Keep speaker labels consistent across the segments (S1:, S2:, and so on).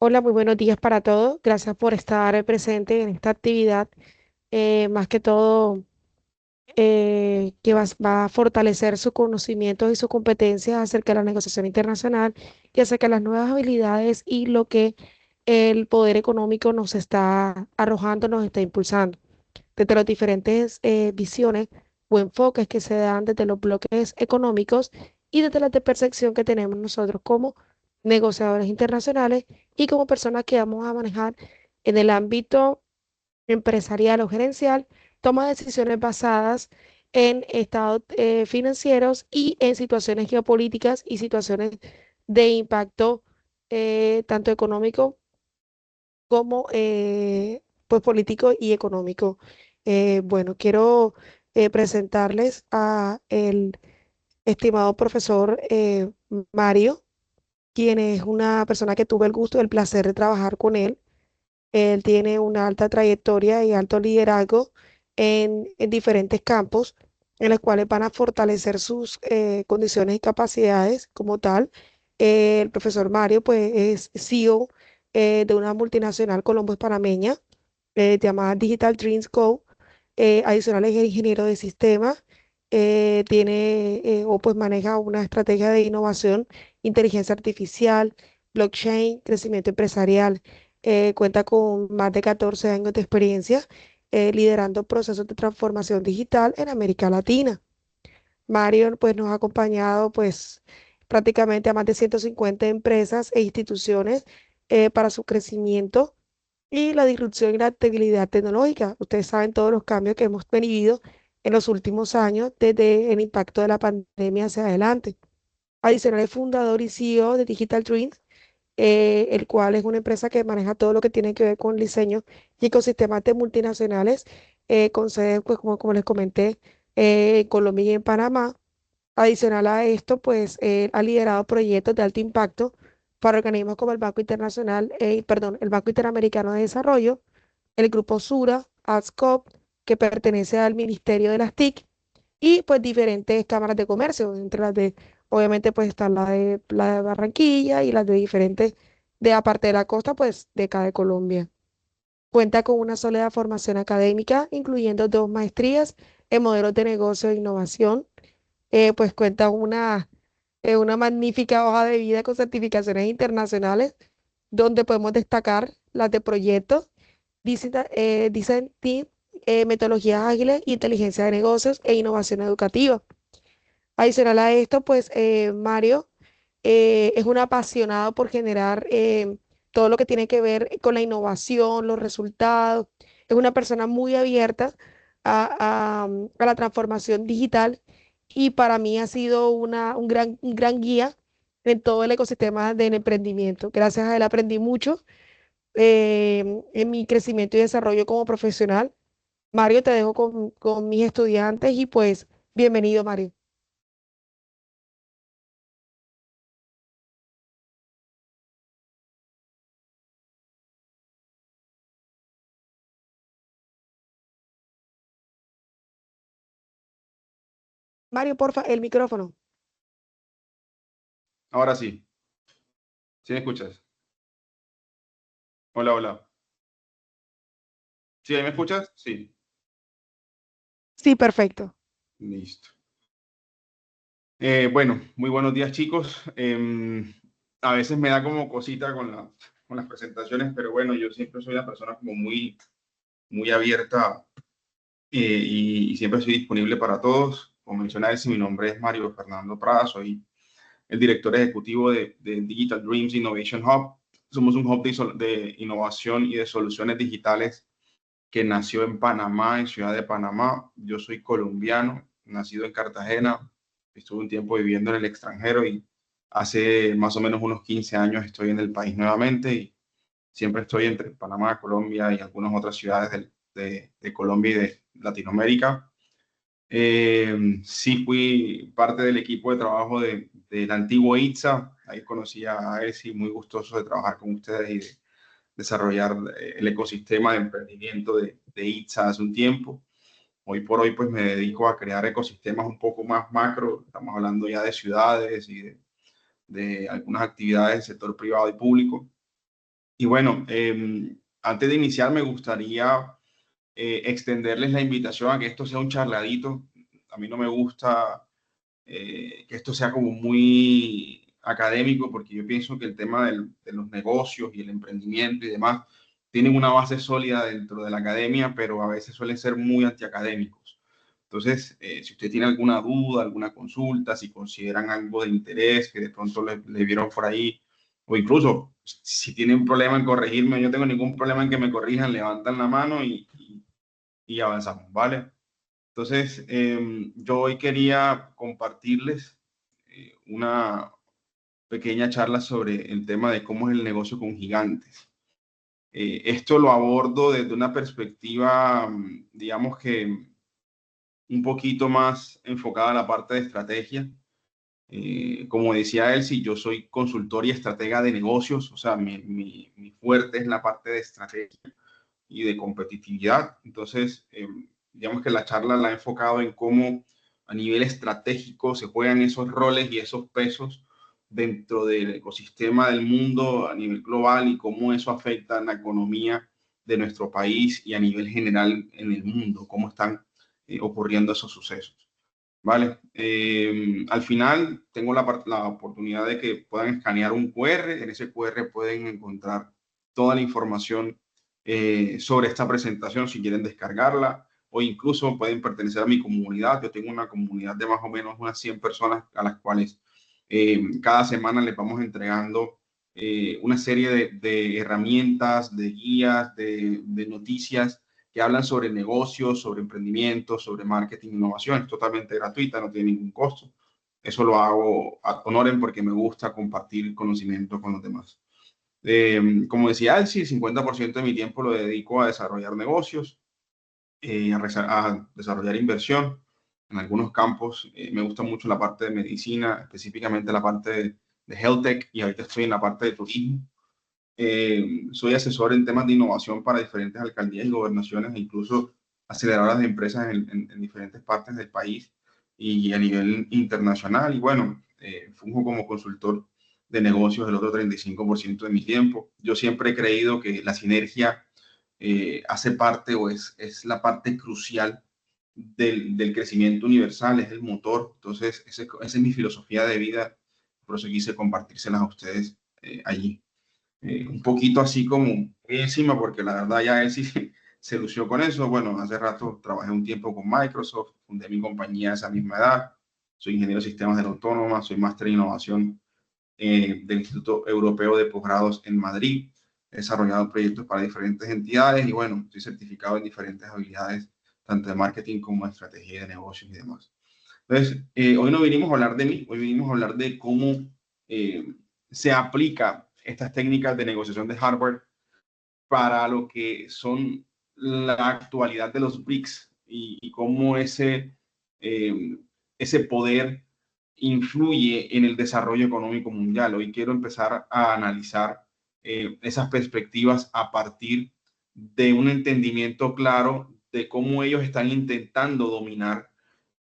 S1: Hola, muy buenos días para todos. Gracias por estar presente en esta actividad. Más que todo, va a fortalecer sus conocimientos y sus competencias acerca de la negociación internacional y acerca de las nuevas habilidades y lo que el poder económico nos está arrojando, nos está impulsando. Desde las diferentes visiones o enfoques que se dan desde los bloques económicos y desde la de percepción que tenemos nosotros como negociadores internacionales y como personas que vamos a manejar en el ámbito empresarial o gerencial, toma decisiones basadas en estados financieros y en situaciones geopolíticas y situaciones de impacto tanto económico como pues político y económico. Bueno, quiero presentarles a el estimado profesor Mario, quien es una persona que tuve el gusto y el placer de trabajar con él. Él tiene una alta trayectoria y alto liderazgo en diferentes campos, en los cuales van a fortalecer sus condiciones y capacidades como tal. El profesor Mario, pues, es CEO de una multinacional colombo-panameña llamada Digital Dreams Co. Adicional es ingeniero de sistemas, tiene o pues maneja una estrategia de innovación, inteligencia artificial, blockchain, crecimiento empresarial. Cuenta con más de 14 años de experiencia liderando procesos de transformación digital en América Latina. Mario pues nos ha acompañado pues prácticamente a más de 150 empresas e instituciones para su crecimiento y la disrupción y la integridad tecnológica. Ustedes saben todos los cambios que hemos vivido en los últimos años desde el impacto de la pandemia hacia adelante. Adicional, es fundador y CEO de Digital Dreams, el cual es una empresa que maneja todo lo que tiene que ver con diseño y ecosistemas de multinacionales, con sede, pues como les comenté, en Colombia y en Panamá. Adicional a esto, pues ha liderado proyectos de alto impacto para organismos como el Banco Internacional, perdón, el Banco Interamericano de Desarrollo, el Grupo Sura, ASCOP, que pertenece al Ministerio de las TIC, y pues diferentes cámaras de comercio, entre las de, obviamente, pues está la de Barranquilla y las de diferentes, de aparte de la costa, pues de acá de Colombia. Cuenta con una sólida formación académica, incluyendo dos maestrías en modelos de negocio e innovación. Pues cuenta una magnífica hoja de vida con certificaciones internacionales, donde podemos destacar las de proyectos, Design Team, metodologías ágiles, inteligencia de negocios e innovación educativa. Adicional a esto, pues Mario es un apasionado por generar todo lo que tiene que ver con la innovación, los resultados. Es una persona muy abierta a la transformación digital y para mí ha sido un gran guía en todo el ecosistema del emprendimiento. Gracias a él aprendí mucho en mi crecimiento y desarrollo como profesional. Mario, te dejo con mis estudiantes y pues bienvenido, Mario. Mario, porfa, el micrófono.
S2: Ahora sí, ¿sí me escuchas? Hola, hola. ¿Sí, ahí me escuchas? Sí,
S1: Sí, perfecto.
S2: listo. Bueno, muy buenos días, chicos. A veces me da como cosita con las presentaciones, pero bueno, yo siempre soy una persona como muy abierta y siempre estoy disponible para todos. Como mencionáis, mi nombre es Mario Fernando Prada, soy el director ejecutivo de Digital Dreams Innovation Hub. Somos un hub de innovación y de soluciones digitales que nació en Panamá, en Ciudad de Panamá. Yo soy colombiano, nacido en Cartagena, estuve un tiempo viviendo en el extranjero y hace más o menos unos 15 años estoy en el país nuevamente y siempre estoy entre Panamá, Colombia y algunas otras ciudades de Colombia y de Latinoamérica. Sí fui parte del equipo de trabajo del antiguo ITSA, ahí conocí a Esi, muy gustoso de trabajar con ustedes y de desarrollar el ecosistema de emprendimiento de ITSA hace un tiempo. Hoy por hoy pues me dedico a crear ecosistemas un poco más macro, estamos hablando ya de ciudades y de algunas actividades del sector privado y público. Y bueno, antes de iniciar me gustaría extenderles la invitación a que esto sea un charladito. A mí no me gusta que esto sea como muy académico, porque yo pienso que el tema de los negocios y el emprendimiento y demás tienen una base sólida dentro de la academia, pero a veces suelen ser muy antiacadémicos. Entonces, si usted tiene alguna duda, alguna consulta, si consideran algo de interés que de pronto le vieron por ahí, o incluso si tienen un problema en corregirme, yo no tengo ningún problema en que me corrijan, levantan la mano y avanzamos, ¿vale? Entonces, yo hoy quería compartirles una pequeña charla sobre el tema de cómo es el negocio con gigantes. Esto lo abordo desde una perspectiva, digamos que un poquito más enfocada a la parte de estrategia. Como decía él, si yo soy consultor y estratega de negocios, o sea, mi fuerte es la parte de estrategia y de competitividad. Entonces, digamos que la charla la ha enfocado en cómo a nivel estratégico se juegan esos roles y esos pesos dentro del ecosistema del mundo a nivel global y cómo eso afecta a la economía de nuestro país y a nivel general en el mundo, cómo están ocurriendo esos sucesos. Vale, al final tengo la oportunidad de que puedan escanear un QR. En ese QR pueden encontrar toda la información sobre esta presentación si quieren descargarla o incluso pueden pertenecer a mi comunidad. Yo tengo una comunidad de más o menos unas 100 personas a las cuales cada semana les vamos entregando una serie de herramientas, de guías, de noticias que hablan sobre negocios, sobre emprendimiento, sobre marketing, innovación. Es totalmente gratuita, no tiene ningún costo. Eso lo hago ad honorem porque me gusta compartir conocimiento con los demás. Como decía Alci, el 50% de mi tiempo lo dedico a desarrollar negocios, a desarrollar inversión. En algunos campos me gusta mucho la parte de medicina, específicamente la parte de health tech, y ahorita estoy en la parte de turismo. Soy asesor en temas de innovación para diferentes alcaldías y gobernaciones e incluso aceleradoras de empresas en diferentes partes del país y a nivel internacional. Y bueno, funjo como consultor de negocios el otro 35% de mi tiempo. Yo siempre he creído que la sinergia hace parte o es la parte crucial del crecimiento universal, es el motor. Entonces, esa es mi filosofía de vida, por eso quise compartírselas a ustedes allí. Un poquito así como muy encima, porque la verdad ya él sí se lució con eso. Bueno, hace rato trabajé un tiempo con Microsoft, fundé mi compañía a esa misma edad, soy ingeniero de sistemas de la Autónoma, soy máster en innovación del Instituto Europeo de Posgrados en Madrid, he desarrollado proyectos para diferentes entidades y bueno, estoy certificado en diferentes habilidades, tanto de marketing como de estrategia de negocios y demás. Entonces, hoy no vinimos a hablar de mí, hoy vinimos a hablar de cómo eh, se aplica estas técnicas de negociación de hardware para lo que son la actualidad de los BRICS y cómo eh, ese poder influye en el desarrollo económico mundial. Hoy quiero empezar a analizar esas perspectivas a partir de un entendimiento claro de cómo ellos están intentando dominar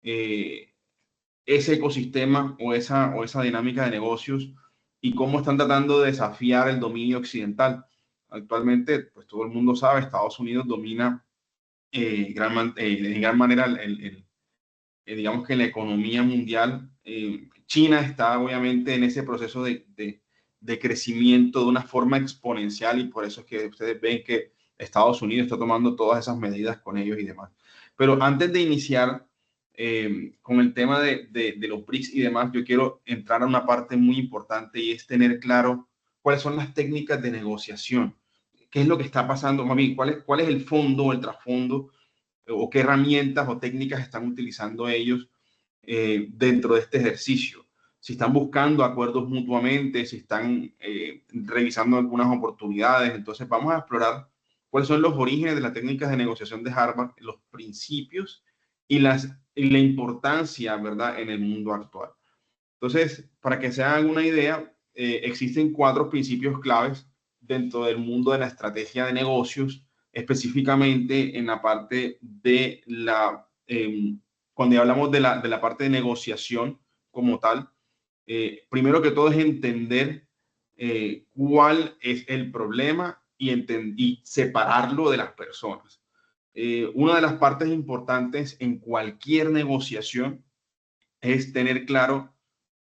S2: eh, ese ecosistema o esa dinámica de negocios y cómo están tratando de desafiar el dominio occidental. Actualmente, pues todo el mundo sabe, Estados Unidos domina de gran manera digamos que la economía mundial. China está obviamente en ese proceso de crecimiento de una forma exponencial y por eso es que ustedes ven que Estados Unidos está tomando todas esas medidas con ellos y demás. Pero antes de iniciar con el tema de los BRICS y demás, yo quiero entrar a una parte muy importante y es tener claro cuáles son las técnicas de negociación. ¿Qué es lo que está pasando? Mami, cuál es el fondo, el trasfondo o qué herramientas o técnicas están utilizando ellos dentro de este ejercicio? Si están buscando acuerdos mutuamente, si están revisando algunas oportunidades. Entonces vamos a explorar cuáles son los orígenes de las técnicas de negociación de Harvard, los principios y la importancia, ¿verdad?, en el mundo actual. Entonces, para que se hagan una idea, existen 4 principios claves dentro del mundo de la estrategia de negocios, específicamente en la parte de cuando hablamos de la parte de negociación como tal. Primero que todo es entender cuál es el problema y separarlo de las personas. Una de las partes importantes en cualquier negociación es tener claro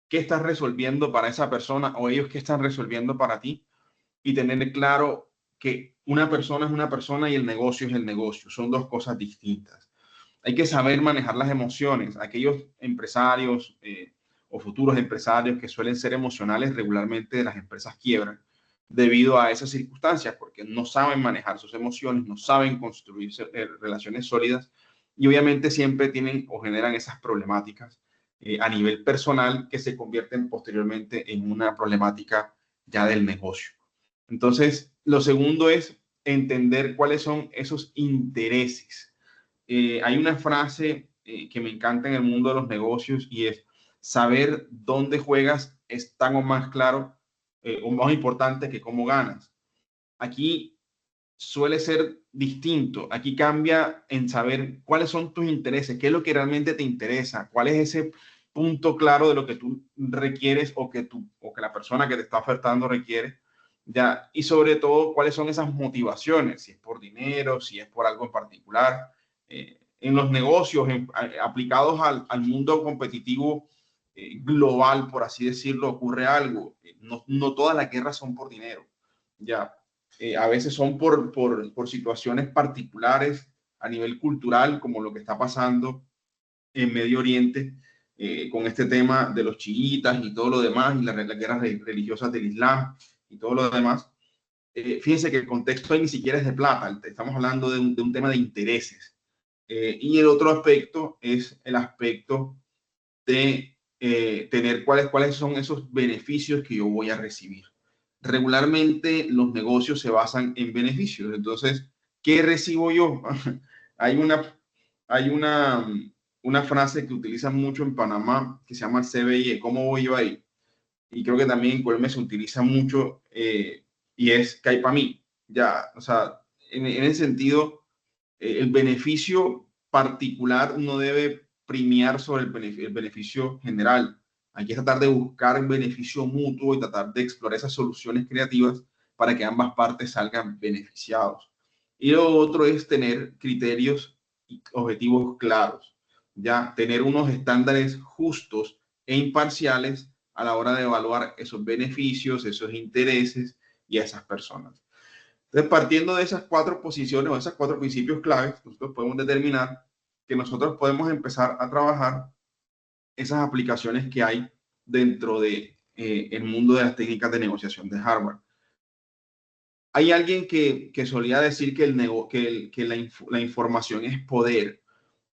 S2: qué estás resolviendo para esa persona o ellos qué están resolviendo para ti, y tener claro que una persona es una persona y el negocio es el negocio. Son dos cosas distintas. Hay que saber manejar las emociones. Aquellos empresarios o futuros empresarios que suelen ser emocionales, regularmente las empresas quiebran debido a esas circunstancias, porque no saben manejar sus emociones, no saben construir relaciones sólidas, y obviamente siempre tienen o generan esas problemáticas a nivel personal que se convierten posteriormente en una problemática ya del negocio. Entonces, lo segundo es entender cuáles son esos intereses. Hay una frase que me encanta en el mundo de los negocios, y es: saber dónde juegas es tan o más claro o más importante que cómo ganas. Aquí suele ser distinto. Aquí cambia en saber cuáles son tus intereses, qué es lo que realmente te interesa, cuál es ese punto claro de lo que tú requieres o que la persona que te está ofertando requiere. Ya, y sobre todo, cuáles son esas motivaciones, si es por dinero, si es por algo en particular. En los negocios aplicados al mundo competitivo global, por así decirlo, ocurre algo. No todas las guerras son por dinero. Ya, a veces son por situaciones particulares a nivel cultural, como lo que está pasando en Medio Oriente con este tema de los chiitas y todo lo demás, y las guerras religiosas del Islam y todo lo demás. Fíjense que el contexto ahí ni siquiera es de plata, estamos hablando de un tema de intereses. Y el otro aspecto es el aspecto de tener cuáles son esos beneficios que yo voy a recibir. Regularmente los negocios se basan en beneficios. Entonces, ¿qué recibo yo? hay una, hay una frase que utilizan mucho en Panamá que se llama el CBI, ¿cómo voy yo ahí? Y creo que también en Colombia se utiliza mucho y es ¿qué hay para mí? Ya, o sea, en ese sentido, el beneficio particular no debe premiar sobre el beneficio general. Hay que tratar de buscar un beneficio mutuo y tratar de explorar esas soluciones creativas para que ambas partes salgan beneficiados. Y lo otro es tener criterios y objetivos claros, ya tener unos estándares justos e imparciales a la hora de evaluar esos beneficios, esos intereses y a esas personas. Entonces, partiendo de esas cuatro posiciones o esas cuatro principios claves, nosotros podemos determinar que nosotros podemos empezar a trabajar esas aplicaciones que hay dentro de el mundo de las técnicas de negociación de Harvard. Hay alguien que solía decir que, la información es poder.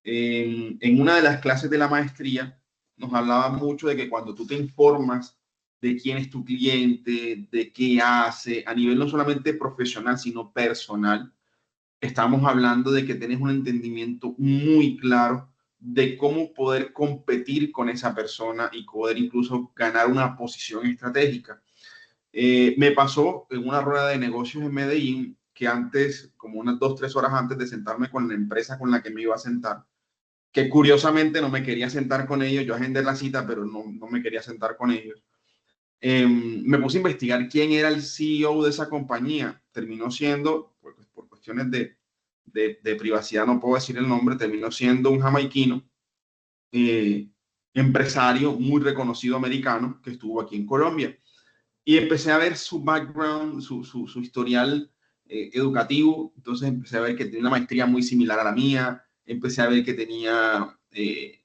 S2: En una de las clases de la maestría nos hablaba mucho de que cuando tú te informas de quién es tu cliente, de qué hace, a nivel no solamente profesional, sino personal, estamos hablando de que tienes un entendimiento muy claro de cómo poder competir con esa persona y poder incluso ganar una posición estratégica. Me pasó en una rueda de negocios en Medellín que antes, como unas 2, 3 horas antes de sentarme con la empresa con la que me iba a sentar, que curiosamente no me quería sentar con ellos, yo agendé la cita, pero no me quería sentar con ellos. Me puse a investigar quién era el CEO de esa compañía. Terminó siendo, por cuestiones de privacidad, no puedo decir el nombre, terminó siendo un jamaiquino, eh, empresario muy reconocido americano que estuvo aquí en Colombia. Y empecé a ver su background, su historial educativo. Entonces empecé a ver que tenía una maestría muy similar a la mía. Empecé a ver que tenía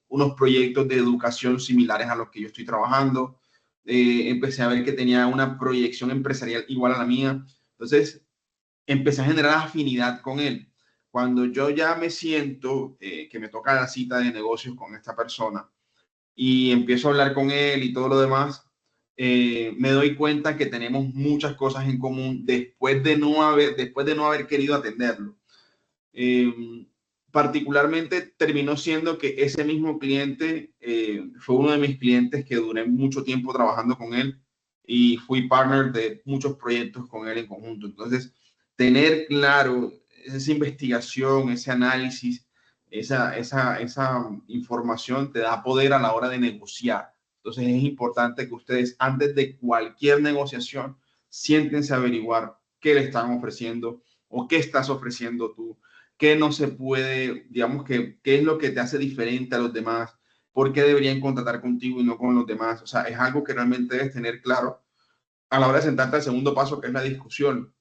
S2: unos proyectos de educación similares a los que yo estoy trabajando. Empecé a ver que tenía una proyección empresarial igual a la mía. Entonces empecé a generar afinidad con él. Cuando yo ya me siento que me toca la cita de negocios con esta persona y empiezo a hablar con él y todo lo demás, me doy cuenta que tenemos muchas cosas en común después de no haber querido atenderlo. Eh, Particularmente terminó siendo que ese mismo cliente fue uno de mis clientes que duré mucho tiempo trabajando con él y fui partner de muchos proyectos con él en conjunto. Entonces, tener claro esa investigación, ese análisis, esa información te da poder a la hora de negociar. Entonces, es importante que ustedes, antes de cualquier negociación, siéntense a averiguar qué le están ofreciendo o qué estás ofreciendo tú, qué no se puede, digamos que, qué es lo que te hace diferente a los demás, por qué deberían contratar contigo y no con los demás. O sea, es algo que realmente debes tener claro a la hora de sentarte al segundo paso, que es la discusión.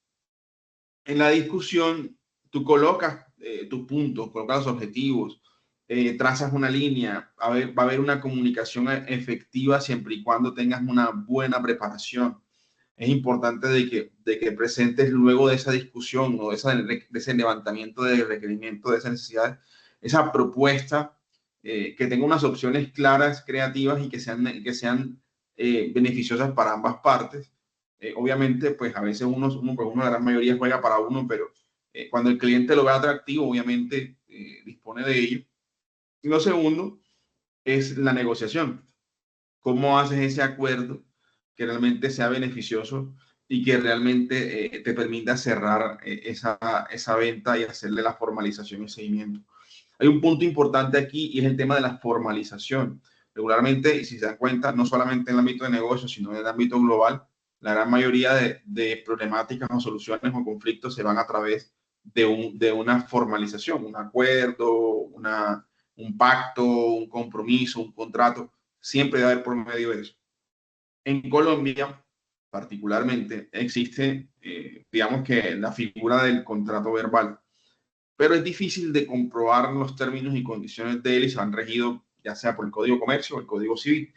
S2: En la discusión, tú colocas tus puntos, colocas los objetivos, trazas una línea, va a haber una comunicación efectiva siempre y cuando tengas una buena preparación. Es importante de que presentes luego de esa discusión o de ese levantamiento de requerimiento, de esa necesidad, esa propuesta, que tenga unas opciones claras, creativas y que sean beneficiosas para ambas partes. Obviamente, pues a veces pues la gran mayoría juega para uno, pero cuando el cliente lo ve atractivo, obviamente dispone de ello. Y lo segundo es la negociación. ¿Cómo haces ese acuerdo que realmente sea beneficioso y que realmente te permita cerrar esa venta y hacerle la formalización y seguimiento? Hay un punto importante aquí y es el tema de la formalización. Regularmente, y si se dan cuenta, no solamente en el ámbito de negocios, sino en el ámbito global, la gran mayoría de problemáticas o soluciones o conflictos se van a través de una formalización, un acuerdo, un pacto, un compromiso, un contrato. Siempre debe haber por medio de eso. En Colombia, particularmente, existe, digamos que la figura del contrato verbal, pero es difícil de comprobar los términos y condiciones de él y se han regido ya sea por el Código de Comercio o el Código Civil.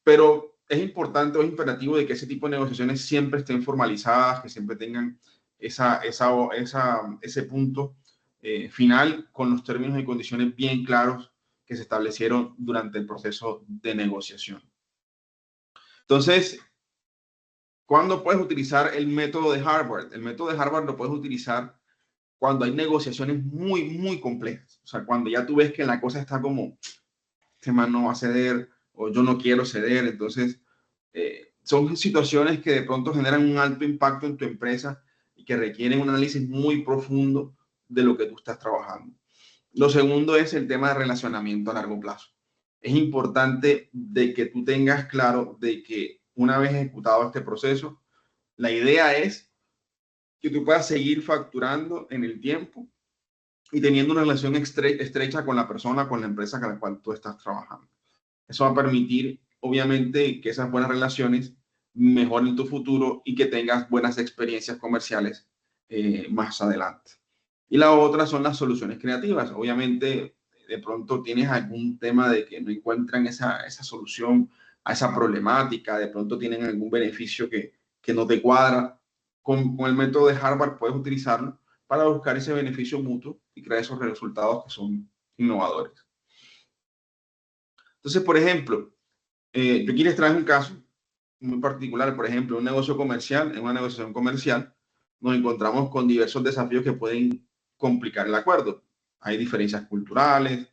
S2: Pero es importante o es imperativo de que ese tipo de negociaciones siempre estén formalizadas, que siempre tengan ese punto final con los términos y condiciones bien claros que se establecieron durante el proceso de negociación. Entonces, ¿cuándo puedes utilizar el método de Harvard? El método de Harvard lo puedes utilizar cuando hay negociaciones muy, muy complejas. O sea, cuando ya tú ves que la cosa está como, este man no va a ceder o yo no quiero ceder. Entonces, son situaciones que de pronto generan un alto impacto en tu empresa y que requieren un análisis muy profundo de lo que tú estás trabajando. Lo segundo es el tema de relacionamiento a largo plazo. Es importante de que tú tengas claro de que una vez ejecutado este proceso, la idea es que tú puedas seguir facturando en el tiempo y teniendo una relación estrecha con la persona, con la empresa con la cual tú estás trabajando. Eso va a permitir, obviamente, que esas buenas relaciones mejoren tu futuro y que tengas buenas experiencias comerciales más adelante. Y la otra son las soluciones creativas. Obviamente, de pronto tienes algún tema de que no encuentran esa solución a esa problemática, de pronto tienen algún beneficio que no te cuadra. Con el método de Harvard puedes utilizarlo para buscar ese beneficio mutuo y crear esos resultados que son innovadores. Entonces, por ejemplo, yo aquí les traigo un caso muy particular. Por ejemplo, un negocio comercial, en una negociación comercial, nos encontramos con diversos desafíos que pueden complicar el acuerdo. Hay diferencias culturales.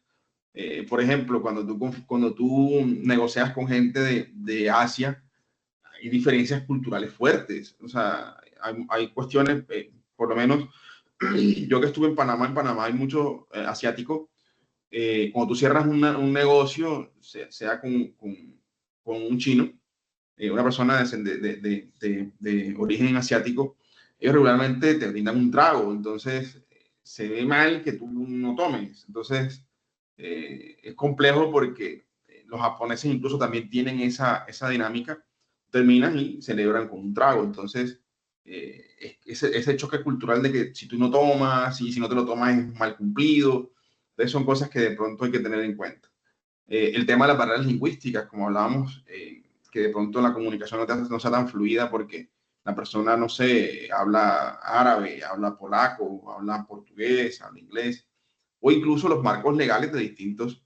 S2: Por ejemplo, cuando tú negocias con gente de Asia, hay diferencias culturales fuertes. O sea, hay cuestiones, por lo menos yo que estuve en Panamá hay mucho asiático. Cuando tú cierras un negocio, sea con un chino, una persona de origen asiático, ellos regularmente te brindan un trago, entonces se ve mal que tú no tomes. Entonces, es complejo porque los japoneses incluso también tienen esa dinámica, terminan y celebran con un trago. Entonces, ese choque cultural de que si tú no tomas y si no te lo tomas es mal cumplido. Entonces, son cosas que de pronto hay que tener en cuenta. El tema de las barreras lingüísticas, como hablábamos, que de pronto la comunicación no sea tan fluida porque la persona, no sé, habla árabe, habla polaco, habla portugués, habla inglés, o incluso los marcos legales de distintos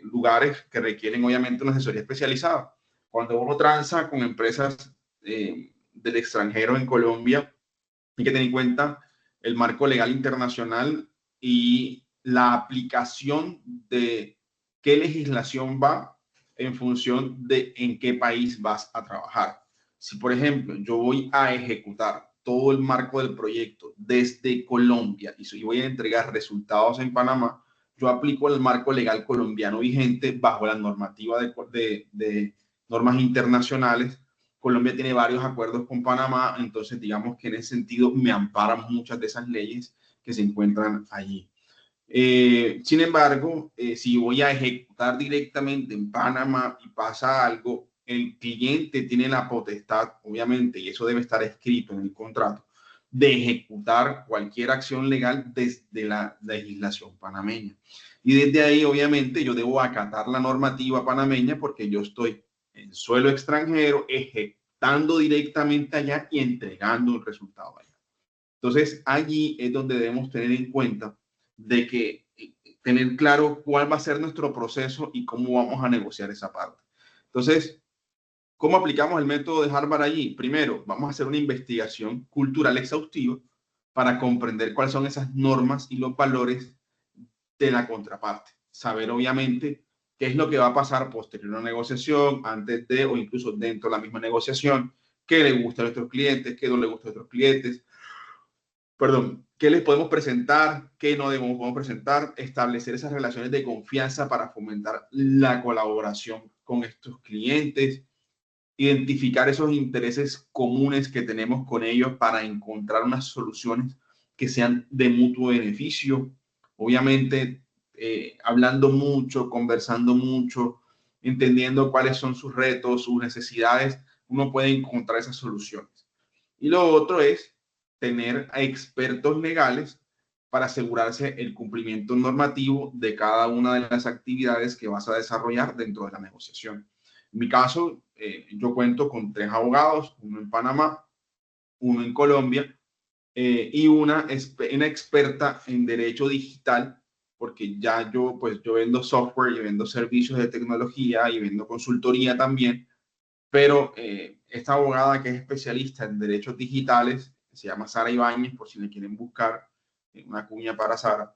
S2: lugares que requieren obviamente una asesoría especializada. Cuando uno transa con empresas del extranjero en Colombia, hay que tener en cuenta el marco legal internacional y la aplicación de qué legislación va en función de en qué país vas a trabajar. Si, por ejemplo, yo voy a ejecutar todo el marco del proyecto desde Colombia y voy a entregar resultados en Panamá, yo aplico el marco legal colombiano vigente bajo la normativa de normas internacionales Colombia tiene varios acuerdos con Panamá, entonces digamos que en ese sentido me amparan muchas de esas leyes que se encuentran allí. Sin embargo, si voy a ejecutar directamente en Panamá y pasa algo, el cliente tiene la potestad, obviamente, y eso debe estar escrito en el contrato, de ejecutar cualquier acción legal desde la legislación panameña. Y desde ahí, obviamente, yo debo acatar la normativa panameña porque yo estoy en suelo extranjero, ejecutando directamente allá y entregando el resultado allá. Entonces, allí es donde debemos tener en cuenta de que tener claro cuál va a ser nuestro proceso y cómo vamos a negociar esa parte. Entonces, ¿cómo aplicamos el método de Harvard allí? Primero, vamos a hacer una investigación cultural exhaustiva para comprender cuáles son esas normas y los valores de la contraparte. Saber, obviamente, qué es lo que va a pasar posterior a una negociación, antes de o incluso dentro de la misma negociación, qué le gusta a nuestros clientes, qué no le gusta a nuestros clientes, perdón, qué les podemos presentar, qué no debemos podemos presentar, establecer esas relaciones de confianza para fomentar la colaboración con estos clientes, identificar esos intereses comunes que tenemos con ellos para encontrar unas soluciones que sean de mutuo beneficio. Obviamente, hablando mucho, conversando mucho, entendiendo cuáles son sus retos, sus necesidades, uno puede encontrar esas soluciones. Y lo otro es tener a expertos legales para asegurarse el cumplimiento normativo de cada una de las actividades que vas a desarrollar dentro de la negociación. En mi caso, yo cuento con 3 abogados, uno en Panamá, uno en Colombia y una experta en derecho digital, porque ya yo, pues yo vendo software y vendo servicios de tecnología y vendo consultoría también, pero esta abogada que es especialista en derechos digitales, se llama Sara Ibáñez, por si le quieren buscar, una cuña para Sara,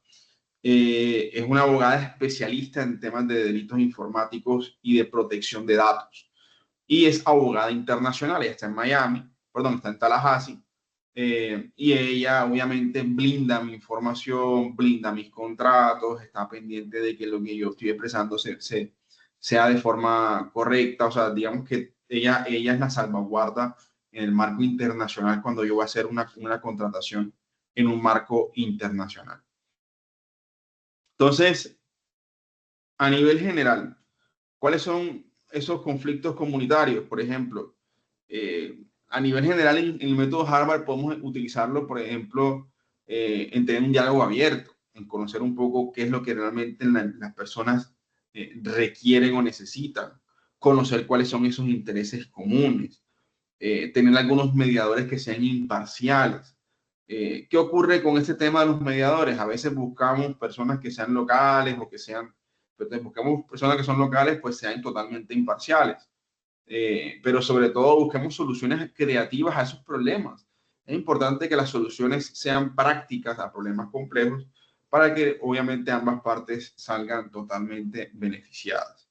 S2: es una abogada especialista en temas de delitos informáticos y de protección de datos. Y es abogada internacional, ella está en Miami, perdón, está en Tallahassee, y ella obviamente blinda mi información, blinda mis contratos, está pendiente de que lo que yo estoy expresando sea de forma correcta, o sea, digamos que ella es la salvaguarda en el marco internacional cuando yo voy a hacer una contratación en un marco internacional. Entonces, a nivel general, ¿cuáles son esos conflictos comunitarios? Por ejemplo, a nivel general en el método Harvard podemos utilizarlo, por ejemplo, en tener un diálogo abierto, en conocer un poco qué es lo que realmente las personas requieren o necesitan, conocer cuáles son esos intereses comunes, tener algunos mediadores que sean imparciales. ¿Qué ocurre con este tema de los mediadores? A veces buscamos personas que sean locales o que sean, pues, buscamos personas que son locales, pues sean totalmente imparciales. Pero sobre todo busquemos soluciones creativas a esos problemas. Es importante que las soluciones sean prácticas a problemas complejos para que obviamente ambas partes salgan totalmente beneficiadas.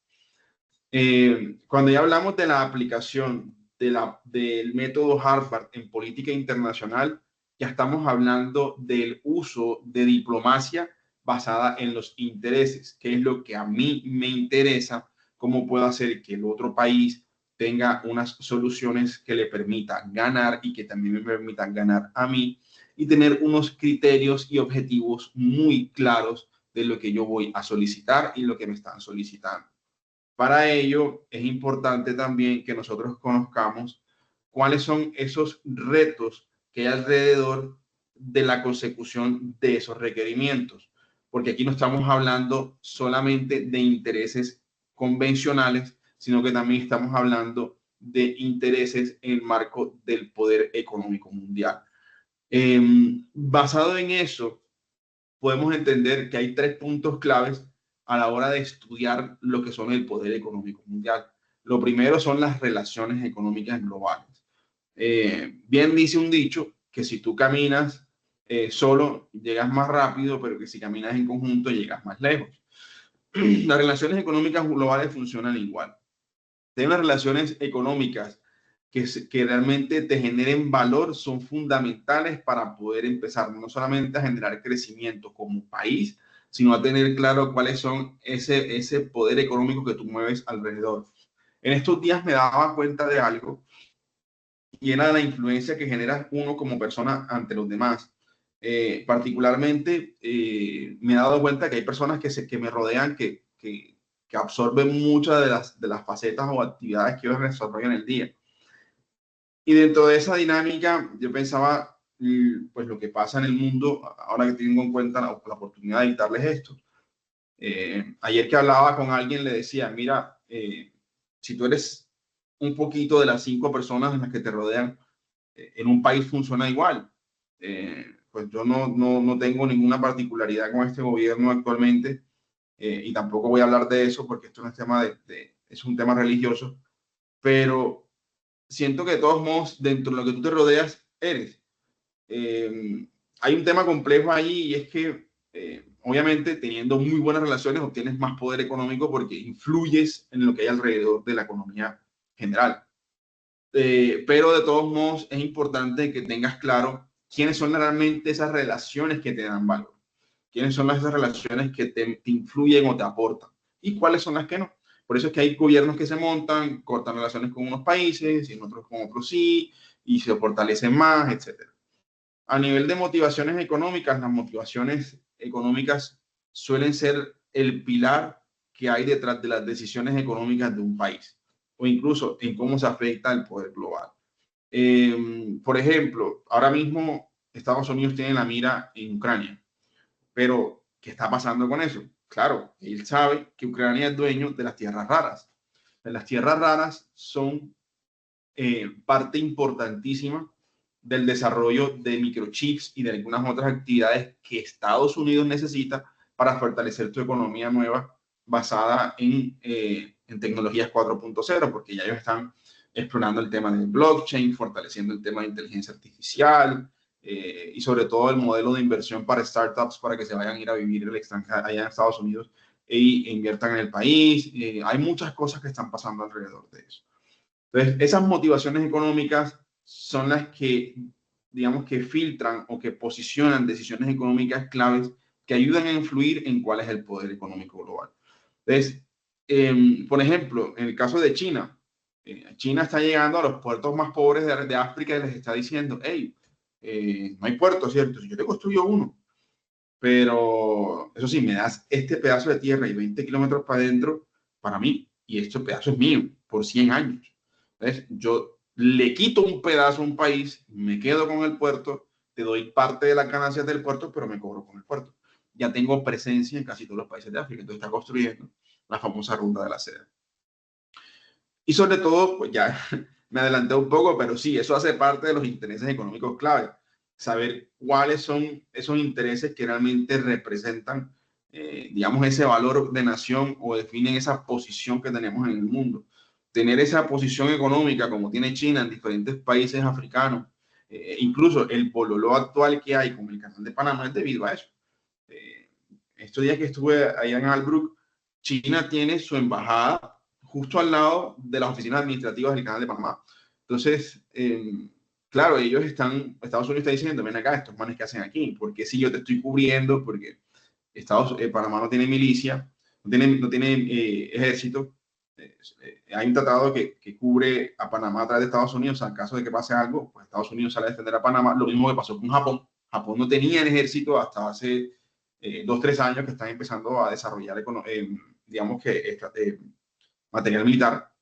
S2: Cuando ya hablamos de la aplicación del método Harvard en política internacional, ya estamos hablando del uso de diplomacia basada en los intereses, que es lo que a mí me interesa, cómo puedo hacer que el otro país tenga unas soluciones que le permitan ganar y que también me permitan ganar a mí y tener unos criterios y objetivos muy claros de lo que yo voy a solicitar y lo que me están solicitando. Para ello, es importante también que nosotros conozcamos cuáles son esos retos que hay alrededor de la consecución de esos requerimientos, porque aquí no estamos hablando solamente de intereses convencionales, sino que también estamos hablando de intereses en el marco del poder económico mundial. Basado en eso, podemos entender que hay 3 puntos claves a la hora de estudiar lo que son el poder económico mundial. Lo primero son las relaciones económicas globales. Bien dice un dicho que si tú caminas solo llegas más rápido, pero que si caminas en conjunto llegas más lejos. Las relaciones económicas globales funcionan igual. Tener unas relaciones económicas que realmente te generen valor son fundamentales para poder empezar no solamente a generar crecimiento como país, sino a tener claro cuáles son ese poder económico que tú mueves alrededor. En estos días me daba cuenta de algo llena de la influencia que genera uno como persona ante los demás. Particularmente, me he dado cuenta que hay personas que me rodean que absorben muchas de las facetas o actividades que ellos desarrollan en el día. Y dentro de esa dinámica, yo pensaba, pues lo que pasa en el mundo, ahora que tengo en cuenta la oportunidad de editarles esto. Ayer que hablaba con alguien, le decía, mira, si tú eres un poquito de las 5 personas en las que te rodean, en un país funciona igual. Pues yo no tengo ninguna particularidad con este gobierno actualmente, y tampoco voy a hablar de eso porque esto no es tema es un tema religioso, pero siento que de todos modos, dentro de lo que tú te rodeas, eres. Hay un tema complejo ahí y es que, obviamente, teniendo muy buenas relaciones, obtienes más poder económico porque influyes en lo que hay alrededor de la economía general. Pero de todos modos, es importante que tengas claro quiénes son realmente esas relaciones que te dan valor, quiénes son esas relaciones que te influyen o te aportan y cuáles son las que no. Por eso es que hay gobiernos que se montan, cortan relaciones con unos países y en otros con otros sí, y se fortalecen más, etcétera. A nivel de motivaciones económicas, las motivaciones económicas suelen ser el pilar que hay detrás de las decisiones económicas de un país o incluso en cómo se afecta el poder global. Por ejemplo, ahora mismo Estados Unidos tiene la mira en Ucrania, pero ¿qué está pasando con eso? Claro, él sabe que Ucrania es dueño de las tierras raras. Las tierras raras son parte importantísima del desarrollo de microchips y de algunas otras actividades que Estados Unidos necesita para fortalecer su economía nueva basada en tecnologías 4.0, porque ya ellos están explorando el tema del blockchain, fortaleciendo el tema de inteligencia artificial, y sobre todo el modelo de inversión para startups para que se vayan a ir a vivir el extranjero allá en Estados Unidos e inviertan en el país. Hay muchas cosas que están pasando alrededor de eso. Entonces, esas motivaciones económicas son las que, digamos, que filtran o que posicionan decisiones económicas claves que ayudan a influir en cuál es el poder económico global. Entonces, por ejemplo, en el caso de China, China está llegando a los puertos más pobres de África y les está diciendo, hey, no hay puerto, ¿cierto? Si yo te construyo uno, pero eso sí, me das este pedazo de tierra y 20 kilómetros para adentro, para mí, y este pedazo es mío por 100 años. Entonces, yo le quito un pedazo a un país, me quedo con el puerto, te doy parte de las ganancias del puerto, pero me cobro con el puerto. Ya tengo presencia en casi todos los países de África, entonces está construyendo la famosa ruta de la seda. Y sobre todo, pues ya me adelanté un poco, pero sí, eso hace parte de los intereses económicos clave. Saber cuáles son esos intereses que realmente representan, digamos, ese valor de nación o definen esa posición que tenemos en el mundo. Tener esa posición económica como tiene China en diferentes países africanos, incluso el pololó actual que hay con el canal de Panamá es debido a eso. Eh, Estos días que estuve allá en Albrook, China tiene su embajada justo al lado de las oficinas administrativas del canal de Panamá. Entonces, claro, ellos están, Estados Unidos está diciendo, ven acá, estos manes que hacen aquí, porque si yo te estoy cubriendo, porque Panamá no tiene milicia, no tiene ejército, hay un tratado que cubre a Panamá a través de Estados Unidos, o sea, en caso de que pase algo, pues Estados Unidos sale a defender a Panamá, lo mismo que pasó con Japón. Japón no tenía ejército hasta hace 2 o 3 años que están empezando a desarrollar, digamos que, material militar.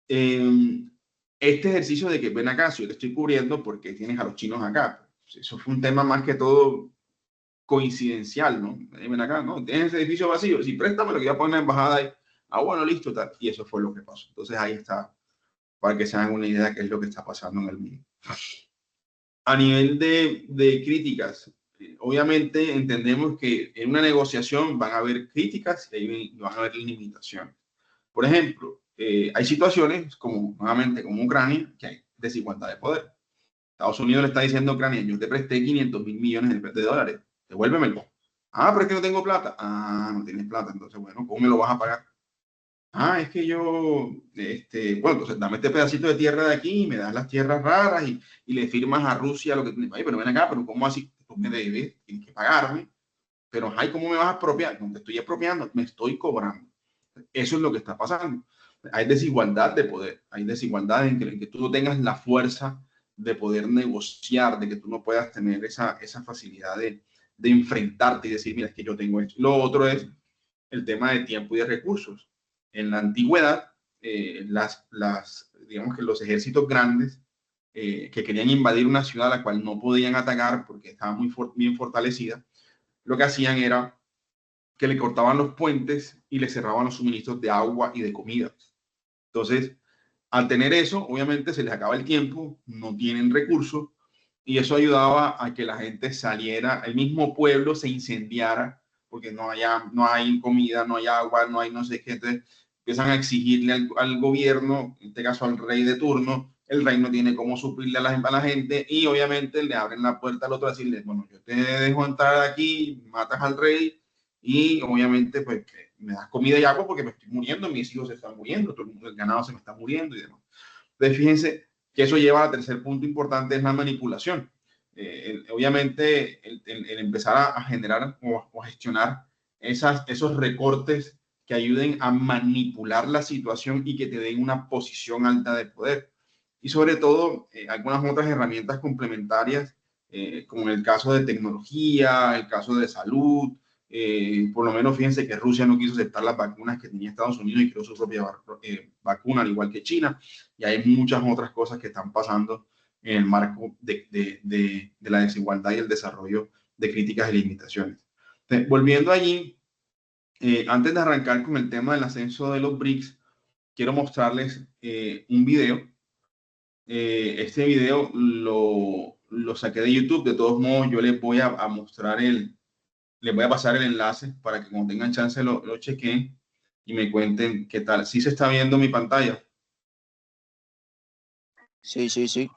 S2: Eh, este ejercicio de que ven acá, si yo te estoy cubriendo, porque tienes a los chinos acá. Eso fue un tema más que todo coincidencial, ¿no? Ven acá, ¿no? Tienes ese edificio vacío, si préstame lo que voy a poner en la embajada ahí. Ah, bueno, listo, tal. Y eso fue lo que pasó. Entonces ahí está, para que se hagan una idea de qué es lo que está pasando en el mundo. A nivel de críticas, obviamente entendemos que en una negociación van a haber críticas y van a haber limitaciones. Por ejemplo, hay situaciones como, nuevamente, como Ucrania, que hay desigualdad de poder. Estados Unidos le está diciendo a Ucrania, yo te presté 500 mil millones de dólares, devuélvemelo. Ah, pero es que no tengo plata. Ah, no tienes plata, entonces, bueno, ¿cómo me lo vas a pagar? Ah, es que yo, bueno, entonces dame este pedacito de tierra de aquí y me das las tierras raras y le firmas a Rusia lo que tienes. Ay, pero ven acá, pero ¿cómo así? Tú me debes, tienes que pagarme. Pero, ay, ¿cómo me vas a expropiar? No te estoy expropiando, me estoy cobrando. Eso es lo que está pasando. hay desigualdad de poder, hay desigualdad en que tú no tengas la fuerza de poder negociar, de que tú no puedas tener esa facilidad de enfrentarte y decir, mira, es que yo tengo esto. Lo otro es el tema de tiempo y de recursos. En la antigüedad, digamos que los ejércitos grandes que querían invadir una ciudad a la cual no podían atacar porque estaba bien fortalecida, lo que hacían era que le cortaban los puentes y le cerraban los suministros de agua y de comida. Entonces, al tener eso, obviamente se les acaba el tiempo, no tienen recursos y eso ayudaba a que la gente saliera, el mismo pueblo se incendiara porque no hay comida, no hay agua, no hay no sé qué. Entonces empiezan a exigirle al gobierno, en este caso al rey de turno, el rey no tiene cómo suplirle a la gente y obviamente le abren la puerta al otro a decirle, bueno, yo te dejo entrar aquí, matas al rey y obviamente pues me das comida y agua porque me estoy muriendo, mis hijos se están muriendo, todo el ganado se me está muriendo y demás. Entonces, fíjense que eso lleva al tercer punto importante, es la manipulación. Obviamente, el empezar a generar o a gestionar esos recortes que ayuden a manipular la situación y que te den una posición alta de poder. Y sobre todo, algunas otras herramientas complementarias, como en el caso de tecnología, el caso de salud, por lo menos fíjense que Rusia no quiso aceptar las vacunas que tenía Estados Unidos y creó su propia vacuna, al igual que China. Y hay muchas otras cosas que están pasando en el marco de la desigualdad y el desarrollo de críticas y limitaciones. Entonces, volviendo allí, antes de arrancar con el tema del ascenso de los BRICS, quiero mostrarles un video. Este video lo saqué de YouTube. De todos modos, yo les voy a mostrar les voy a pasar el enlace para que cuando tengan chance lo chequen y me cuenten qué tal. ¿Sí se está viendo mi pantalla?
S3: Sí, sí, sí.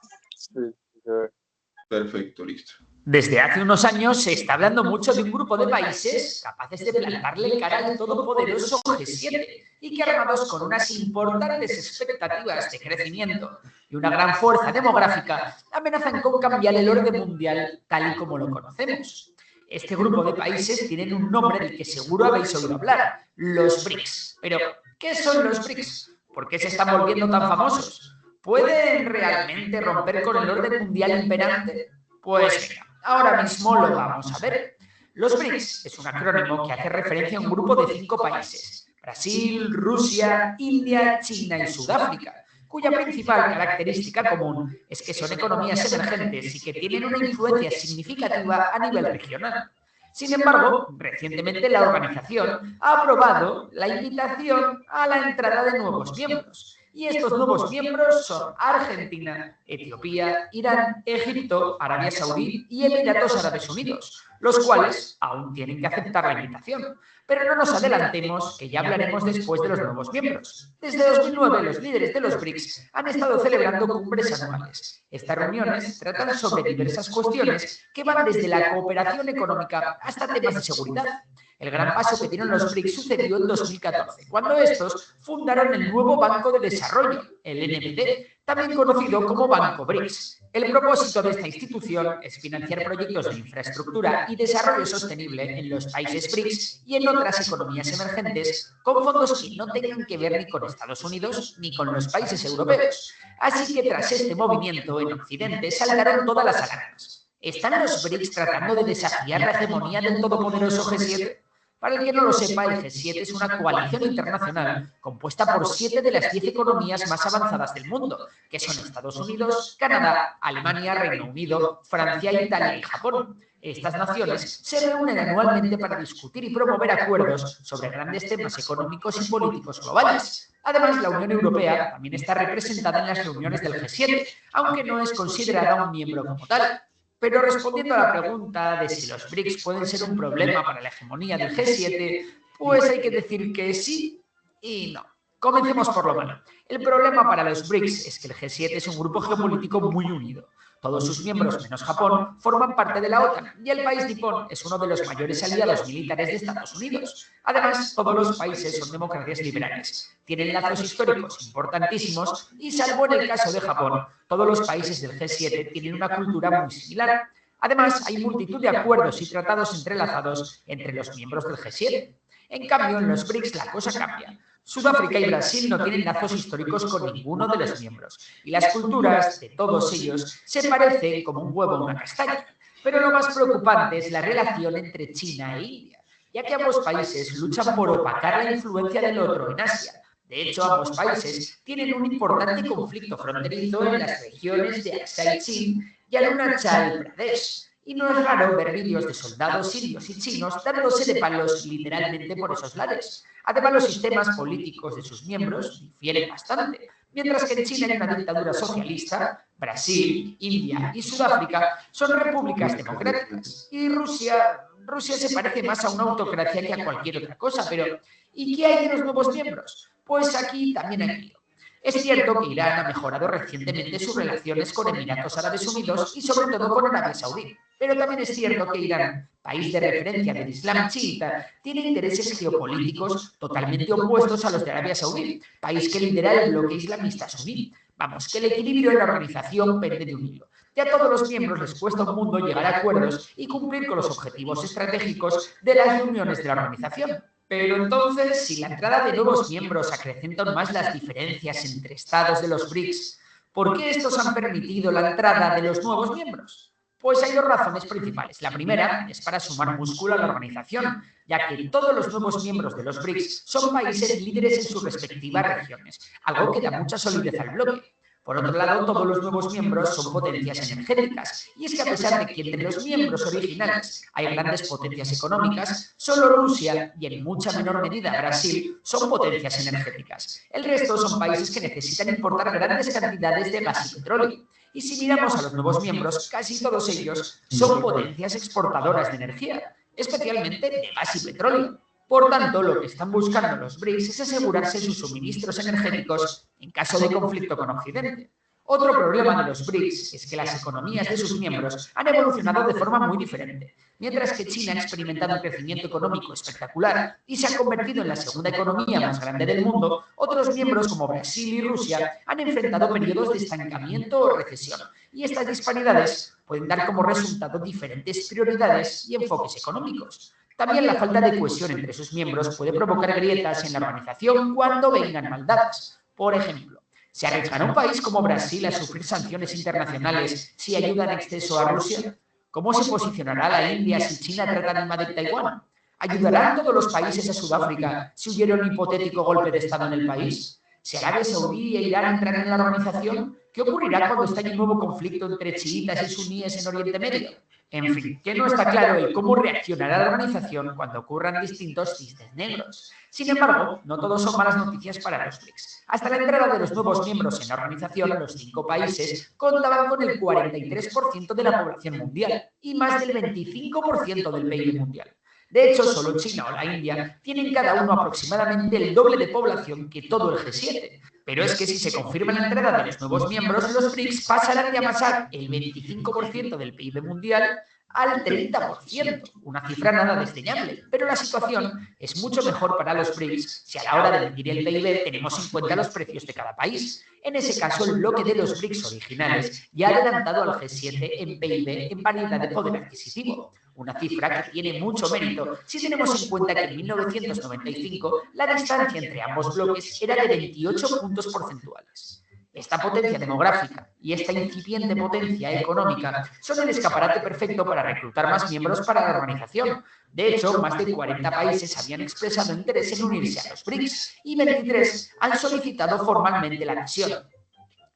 S2: Perfecto, listo.
S4: Desde hace unos años se está hablando mucho de un grupo de países capaces de plantarle cara al todopoderoso G7 y que, armados con unas importantes expectativas de crecimiento y una gran fuerza demográfica, amenazan con cambiar el orden mundial tal y como lo conocemos. Este grupo de países tienen un nombre del que seguro habéis oído hablar, los BRICS. Pero, ¿qué son los BRICS? ¿Por qué se están volviendo tan famosos? ¿Pueden realmente romper con el orden mundial imperante? Pues venga, ahora mismo lo vamos a ver. Los BRICS es un acrónimo que hace referencia a un grupo de 5 países: Brasil, Rusia, India, China y Sudáfrica, cuya principal característica común es que son economías emergentes y que tienen una influencia significativa a nivel regional. Sin embargo, recientemente la organización ha aprobado la invitación a la entrada de nuevos miembros. Y estos nuevos miembros son Argentina, Etiopía, Irán, Egipto, Arabia Saudí y Emiratos Árabes Unidos, los cuales aún tienen que aceptar la invitación. Pero no nos adelantemos, que ya hablaremos después de los nuevos miembros. Desde 2009, los líderes de los BRICS han estado celebrando cumbres anuales. Estas reuniones tratan sobre diversas cuestiones que van desde la cooperación económica hasta temas de seguridad. El gran paso que dieron los BRICS sucedió en 2014, cuando estos fundaron el nuevo Banco de Desarrollo, el NBD, también conocido como Banco BRICS. El propósito de esta institución es financiar proyectos de infraestructura y desarrollo sostenible en los países BRICS y en otras economías emergentes, con fondos que no tengan que ver ni con Estados Unidos ni con los países europeos. Así que tras este movimiento en Occidente saltaron todas las alarmas. ¿Están los BRICS tratando de desafiar la hegemonía del todopoderoso G7? Para el que no lo sepa, el G7 es una coalición internacional compuesta por 7 de las 10 economías más avanzadas del mundo, que son Estados Unidos, Canadá, Alemania, Reino Unido, Francia, Italia y Japón. Estas naciones se reúnen anualmente para discutir y promover acuerdos sobre grandes temas económicos y políticos globales. Además, la Unión Europea también está representada en las reuniones del G7, aunque no es considerada un miembro como tal. Pero respondiendo a la pregunta de si los BRICS pueden ser un problema para la hegemonía del G7, pues hay que decir que sí y no. Comencemos por lo malo. El problema para los BRICS es que el G7 es un grupo geopolítico muy unido. Todos sus miembros, menos Japón, forman parte de la OTAN y el país nipón es uno de los mayores aliados militares de Estados Unidos. Además, todos los países son democracias liberales, tienen lazos históricos importantísimos y, salvo en el caso de Japón, todos los países del G7 tienen una cultura muy similar. Además, hay multitud de acuerdos y tratados entrelazados entre los miembros del G7. En cambio, en los BRICS la cosa cambia. Sudáfrica y Brasil no tienen lazos históricos con ninguno de los miembros, y las culturas de todos ellos se parecen como un huevo a una castaña. Pero lo más preocupante es la relación entre China e India, ya que ambos países luchan por opacar la influencia del otro en Asia. De hecho, ambos países tienen un importante conflicto fronterizo en las regiones de Aksai Chin y Arunachal Pradesh. Y no es raro ver vídeos de soldados indios y chinos dándose de palos literalmente por esos lares. Además, los sistemas políticos de sus miembros difieren bastante. Mientras que en China hay una dictadura socialista, Brasil, India y Sudáfrica son repúblicas democráticas. Y Rusia se parece más a una autocracia que a cualquier otra cosa. Pero, ¿y qué hay de los nuevos miembros? Pues aquí también hay lío. Es cierto que Irán ha mejorado recientemente sus relaciones con Emiratos Árabes Unidos y sobre todo con Arabia Saudí. Pero también es cierto que Irán, país de referencia del Islam chiita, tiene intereses geopolíticos totalmente opuestos a los de Arabia Saudí, país que lidera el bloque islamista suní. Vamos, que el equilibrio en la organización pende de un hilo. Y a todos los miembros les cuesta un mundo llegar a acuerdos y cumplir con los objetivos estratégicos de las reuniones de la organización. Pero entonces, si la entrada de nuevos miembros acrecenta aún más las diferencias entre estados de los BRICS, ¿por qué estos han permitido la entrada de los nuevos miembros? Pues hay dos razones principales. La primera es para sumar músculo a la organización, ya que todos los nuevos miembros de los BRICS son países líderes en sus respectivas regiones, algo que da mucha solidez al bloque. Por otro lado, todos los nuevos miembros son potencias energéticas, y es que a pesar de que entre los miembros originales hay grandes potencias económicas, solo Rusia y en mucha menor medida Brasil son potencias energéticas. El resto son países que necesitan importar grandes cantidades de gas y petróleo. Y si miramos a los nuevos miembros, casi todos ellos son potencias exportadoras de energía, especialmente de gas y petróleo. Por tanto, lo que están buscando los BRICS es asegurarse sus suministros energéticos en caso de conflicto con Occidente. Otro problema de los BRICS es que las economías de sus miembros han evolucionado de forma muy diferente. Mientras que China ha experimentado un crecimiento económico espectacular y se ha convertido en la segunda economía más grande del mundo, otros miembros como Brasil y Rusia han enfrentado periodos de estancamiento o recesión. Y estas disparidades pueden dar como resultado diferentes prioridades y enfoques económicos. También la falta de cohesión entre sus miembros puede provocar grietas en la organización cuando vengan mal dadas. Por ejemplo, ¿se arriesgará un país como Brasil a sufrir sanciones internacionales si ayuda en exceso a Rusia? ¿Cómo se posicionará la India si China trata de invadir Taiwán? ¿Ayudarán todos los países a Sudáfrica si hubiera un hipotético golpe de Estado en el país? ¿Si Arabia Saudí e Irán entran en la organización? ¿Qué ocurrirá cuando estalle un nuevo conflicto entre chiitas y suníes en Oriente Medio? En fin, que no está claro el cómo reaccionará la organización cuando ocurran distintos cisnes negros. Sin embargo, no todos son malas noticias para los BRICS. Hasta la entrada de los nuevos miembros en la organización, los 5 países contaban con el 43% de la población mundial y más del 25% del PIB mundial. De hecho, solo China o la India tienen cada uno aproximadamente el doble de población que todo el G7. Pero es que si se confirma la entrada de los nuevos miembros, los BRICS pasarán de amasar el 25% del PIB mundial al 30%, una cifra nada desdeñable. Pero la situación es mucho mejor para los BRICS si a la hora de medir el PIB tenemos en cuenta los precios de cada país. En ese caso, el bloque de los BRICS originales ya ha adelantado al G7 en PIB en paridad de poder adquisitivo. Una cifra que tiene mucho mérito si tenemos en cuenta que en 1995 la distancia entre ambos bloques era de 28 puntos porcentuales. Esta potencia demográfica y esta incipiente potencia económica son el escaparate perfecto para reclutar más miembros para la organización. De hecho, más de 40 países habían expresado interés en unirse a los BRICS y 23 han solicitado formalmente la adhesión.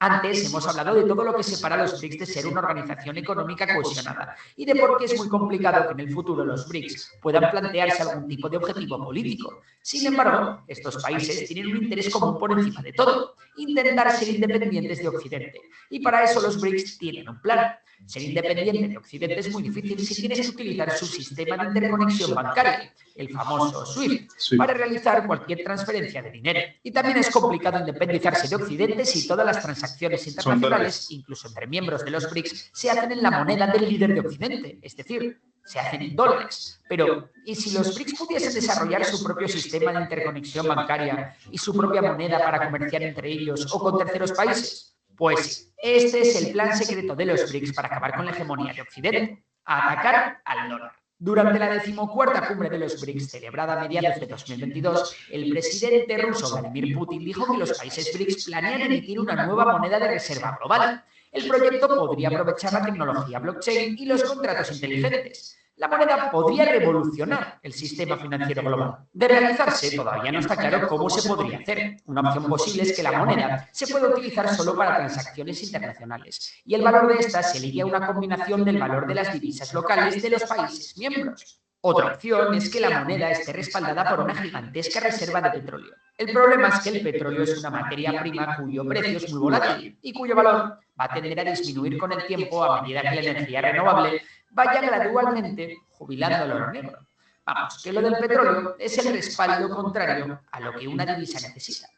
S4: Antes hemos hablado de todo lo que separa a los BRICS de ser una organización económica cohesionada y de por qué es muy complicado que en el futuro los BRICS puedan plantearse algún tipo de objetivo político. Sin embargo, estos países tienen un interés común por encima de todo: intentar ser independientes de Occidente. Y para eso los BRICS tienen un plan. Ser independiente de Occidente es muy difícil si tienes que utilizar su sistema de interconexión bancaria, el famoso SWIFT, para realizar cualquier transferencia de dinero. Y también es complicado independizarse de Occidente si todas las transacciones internacionales, incluso entre miembros de los BRICS, se hacen en la moneda del líder de Occidente, es decir, se hacen en dólares. Pero, ¿y si los BRICS pudiesen desarrollar su propio sistema de interconexión bancaria y su propia moneda para comerciar entre ellos o con terceros países? Pues este es el plan secreto de los BRICS para acabar con la hegemonía de Occidente: atacar al dólar. Durante la 14ª cumbre de los BRICS, celebrada a mediados de 2022, el presidente ruso Vladimir Putin dijo que los países BRICS planean emitir una nueva moneda de reserva global. El proyecto podría aprovechar la tecnología blockchain y los contratos inteligentes. La moneda podría revolucionar el sistema financiero global. De realizarse, todavía no está claro cómo se podría hacer. Una opción posible es que la moneda se pueda utilizar solo para transacciones internacionales y el valor de esta se ligue a una combinación del valor de las divisas locales de los países miembros. Otra opción es que la moneda esté respaldada por una gigantesca reserva de petróleo. El problema es que el petróleo es una materia prima cuyo precio es muy volátil y cuyo valor va a tender a disminuir con el tiempo a medida que la energía renovable vaya gradualmente jubilando al oro negro. Vamos, que lo del petróleo es el respaldo contrario a lo que una divisa necesita.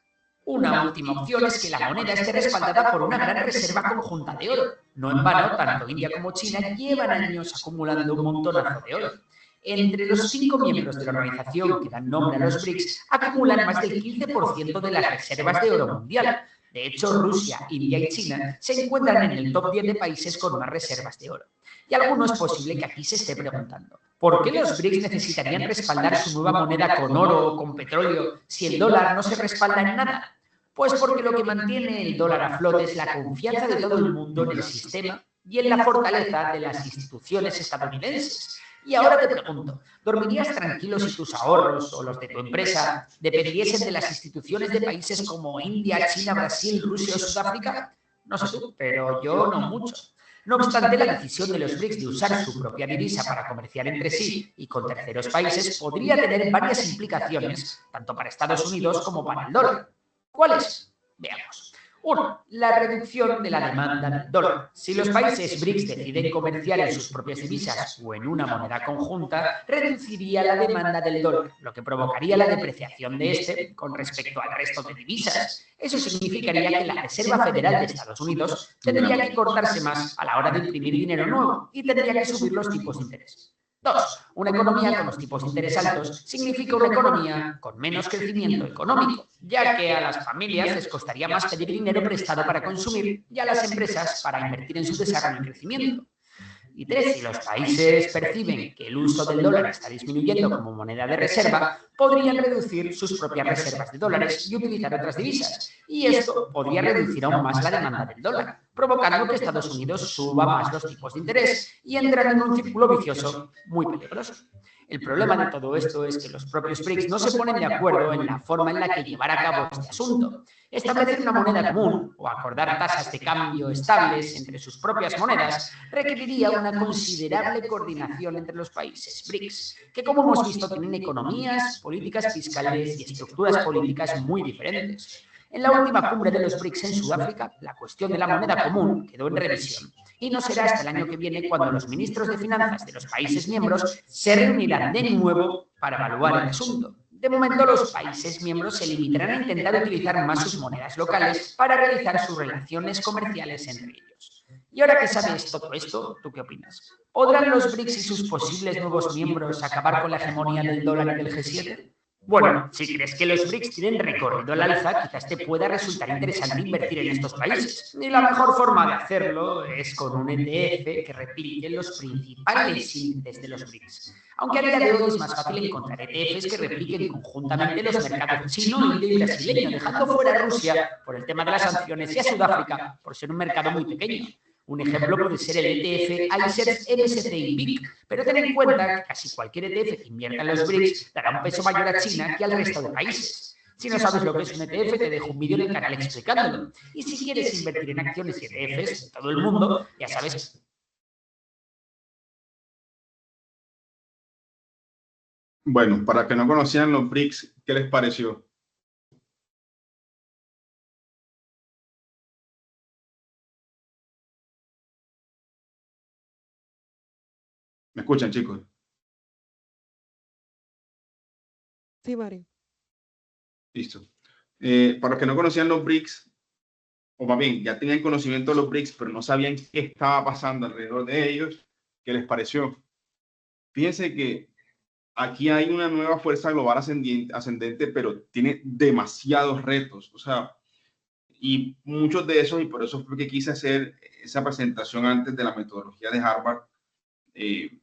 S4: Una última opción es que la moneda esté respaldada por una gran reserva conjunta de oro. No en vano, tanto India como China llevan años acumulando un montonazo de oro. Entre los 5 miembros de la organización que dan nombre a los BRICS, acumulan más del 15% de las reservas de oro mundial. De hecho, Rusia, India y China se encuentran en el top 10 de países con más reservas de oro. Y alguno es posible que aquí se esté preguntando, ¿por qué los BRICS necesitarían respaldar su nueva moneda con oro o con petróleo si el dólar no se respalda en nada? Pues porque lo que mantiene el dólar a flote es la confianza de todo el mundo en el sistema y en la fortaleza de las instituciones estadounidenses. Y ahora te pregunto, ¿dormirías tranquilo si tus ahorros o los de tu empresa dependiesen de las instituciones de países como India, China, Brasil, Rusia o Sudáfrica? No sé tú, pero yo no mucho. No obstante, la decisión de los BRICS de usar su propia divisa para comerciar entre sí y con terceros países podría tener varias implicaciones, tanto para Estados Unidos como para el dólar. ¿Cuáles? Veamos. 1. La reducción de la demanda del dólar. Si los países BRICS deciden comerciar en sus propias divisas o en una moneda conjunta, reduciría la demanda del dólar, lo que provocaría la depreciación de este con respecto al resto de divisas. Eso significaría que la Reserva Federal de Estados Unidos tendría que cortarse más a la hora de imprimir dinero nuevo y tendría que subir los tipos de interés. 2. Una economía con los tipos de interés altos significa una economía con menos crecimiento económico, ya que a las familias les costaría más pedir dinero prestado para consumir y a las empresas para invertir en su desarrollo y crecimiento. Y 3. Si los países perciben que el uso del dólar está disminuyendo como moneda de reserva, podrían reducir sus propias reservas de dólares y utilizar otras divisas. Y esto podría reducir aún más la demanda del dólar, provocando que Estados Unidos suba más los tipos de interés y entrar en un círculo vicioso muy peligroso. El problema de todo esto es que los propios BRICS no se ponen de acuerdo en la forma en la que llevar a cabo este asunto. Establecer una moneda común o acordar tasas de cambio estables entre sus propias monedas requeriría una considerable coordinación entre los países BRICS, que como hemos visto tienen economías, políticas fiscales y estructuras políticas muy diferentes. En la última cumbre de los BRICS en Sudáfrica, la cuestión de la moneda común quedó en revisión y no será hasta el año que viene cuando los ministros de finanzas de los países miembros se reunirán de nuevo para evaluar el asunto. De momento, los países miembros se limitarán a intentar utilizar más sus monedas locales para realizar sus relaciones comerciales entre ellos. Y ahora que sabes todo esto, ¿tú qué opinas? ¿Podrán los BRICS y sus posibles nuevos miembros acabar con la hegemonía del dólar y del G7? Bueno, si crees que los BRICS tienen recorrido al alza, quizás te pueda resultar interesante invertir en estos países. Y la mejor forma de hacerlo es con un ETF que replique los principales índices de los BRICS. Aunque a día de hoy es más fácil encontrar ETFs que repliquen conjuntamente los mercados chino, indio y brasileño, dejando fuera a Rusia por el tema de las sanciones y a Sudáfrica por ser un mercado muy pequeño. Un ejemplo puede ser el ETF iShares MSCI BIC, pero ten en cuenta que casi cualquier ETF que invierta en los BRICS dará un peso mayor a China que al resto de países. Si no sabes lo que es un ETF, te dejo un vídeo en el canal explicándolo. Y si quieres invertir en acciones y ETFs de todo el mundo, ya sabes.
S2: Bueno, para que no conocían los BRICS, ¿qué les pareció? ¿Me escuchan, chicos?
S1: Sí, Mario.
S2: Listo. Para los que no conocían los BRICS, o más bien, ya tenían conocimiento de los BRICS, pero no sabían qué estaba pasando alrededor de ellos, ¿qué les pareció? Fíjense que aquí hay una nueva fuerza global ascendente, pero tiene demasiados retos, o sea, y muchos de esos, y por eso fue que quise hacer esa presentación antes de la metodología de Harvard,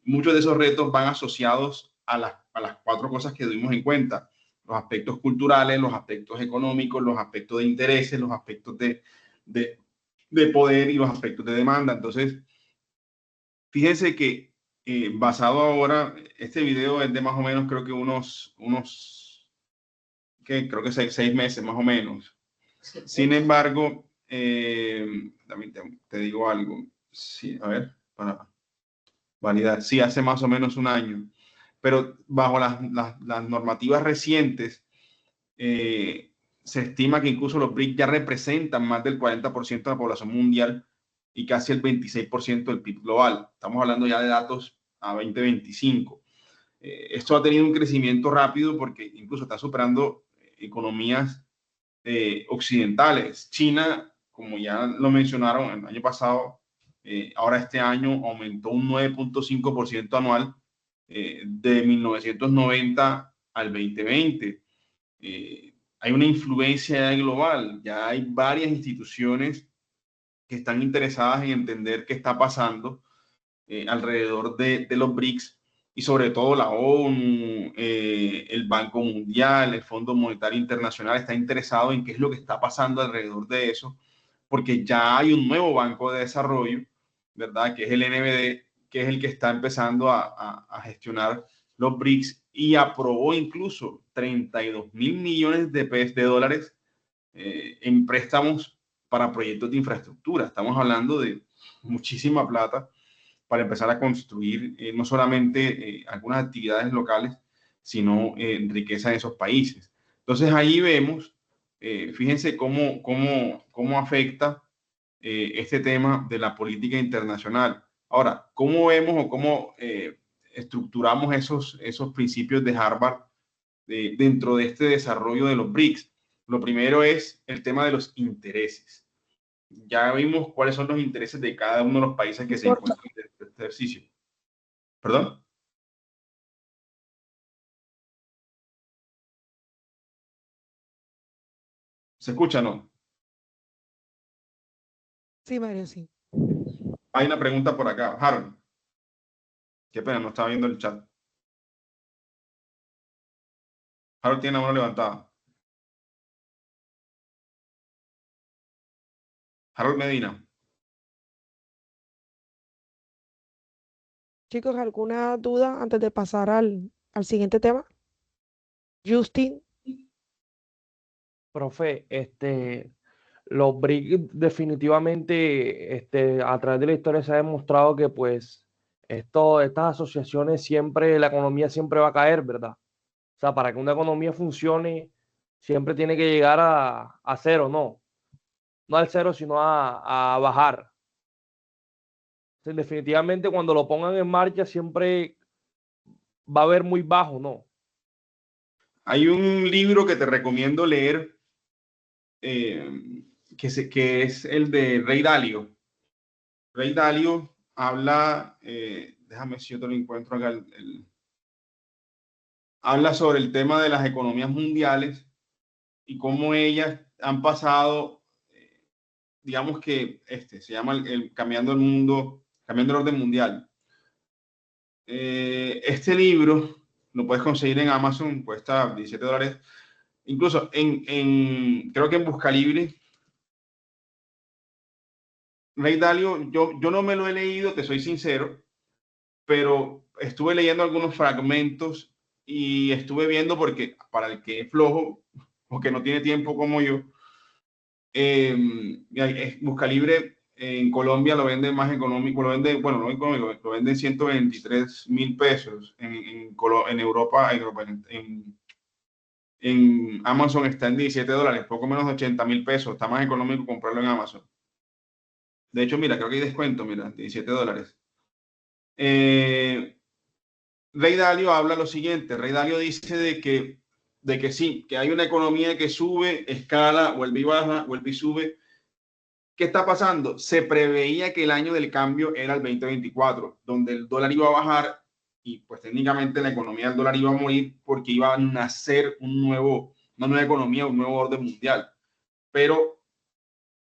S2: muchos de esos retos van asociados a las 4 cosas que tuvimos en cuenta: los aspectos culturales, los aspectos económicos, los aspectos de intereses, los aspectos de poder y los aspectos de demanda. Entonces, fíjense que basado ahora, este video es de más o menos, creo que creo que 6 meses más o menos. Sin embargo, también te digo algo. Sí, a ver, para validar. Sí, hace más o menos un año. Pero bajo las normativas recientes, se estima que incluso los BRICS ya representan más del 40% de la población mundial y casi el 26% del PIB global. Estamos hablando ya de datos a 2025. Esto ha tenido un crecimiento rápido porque incluso está superando economías occidentales. China, como ya lo mencionaron el año pasado, ahora este año aumentó un 9.5% anual de 1990 al 2020. Hay una influencia global, ya hay varias instituciones que están interesadas en entender qué está pasando alrededor de los BRICS, y sobre todo la ONU, el Banco Mundial, el Fondo Monetario Internacional está interesado en qué es lo que está pasando alrededor de eso, porque ya hay un nuevo banco de desarrollo, ¿verdad? Que es el NBD, que es el que está empezando a gestionar los BRICS, y aprobó incluso 32.000 millones de dólares en préstamos para proyectos de infraestructura. Estamos hablando de muchísima plata para empezar a construir no solamente algunas actividades locales, sino riqueza en esos países. Entonces ahí vemos, fíjense cómo afecta este tema de la política internacional. Ahora, ¿cómo vemos o cómo estructuramos esos principios de Harvard dentro de este desarrollo de los BRICS? Lo primero es el tema de los intereses. Ya vimos cuáles son los intereses de cada uno de los países que se encuentran en este ejercicio. ¿Perdón? ¿Se escucha, no?
S1: Sí, Mario, sí.
S2: Hay una pregunta por acá. Harold. Qué pena, no estaba viendo el chat. Harold tiene la mano levantada. Harold Medina.
S1: Chicos, ¿alguna duda antes de pasar al siguiente tema? Justin,
S3: Profe, los BRICS definitivamente, a través de la historia se ha demostrado que pues estas asociaciones siempre, la economía siempre va a caer, ¿verdad? O sea, para que una economía funcione, siempre tiene que llegar a cero, ¿no? No al cero, sino a bajar. Entonces, definitivamente cuando lo pongan en marcha siempre va a haber muy bajo, ¿no?
S2: Hay un libro que te recomiendo leer que es el de Ray Dalio. Ray Dalio habla, déjame ver si yo te lo encuentro acá, habla sobre el tema de las economías mundiales y cómo ellas han pasado, digamos que se llama Cambiando el Mundo, Cambiando el Orden Mundial. Este libro lo puedes conseguir en Amazon, cuesta $17. Incluso creo que en Buscalibre. Ray Dalio, yo no me lo he leído, te soy sincero, pero estuve leyendo algunos fragmentos y estuve viendo, porque para el que es flojo o que no tiene tiempo como yo, Buscalibre en Colombia lo vende más económico, lo vende, bueno, no económico, lo vende en 123.000 pesos. En Europa, en Amazon está en $17, poco menos de 80.000 pesos. Está más económico comprarlo en Amazon. De hecho, mira, creo que hay descuento, mira, $17. Ray Dalio habla lo siguiente. Ray Dalio dice de que sí, que hay una economía que sube, escala, vuelve y baja, vuelve y sube. ¿Qué está pasando? Se preveía que el año del cambio era el 2024, donde el dólar iba a bajar y pues técnicamente la economía del dólar iba a morir porque iba a nacer una nueva economía, un nuevo orden mundial. Pero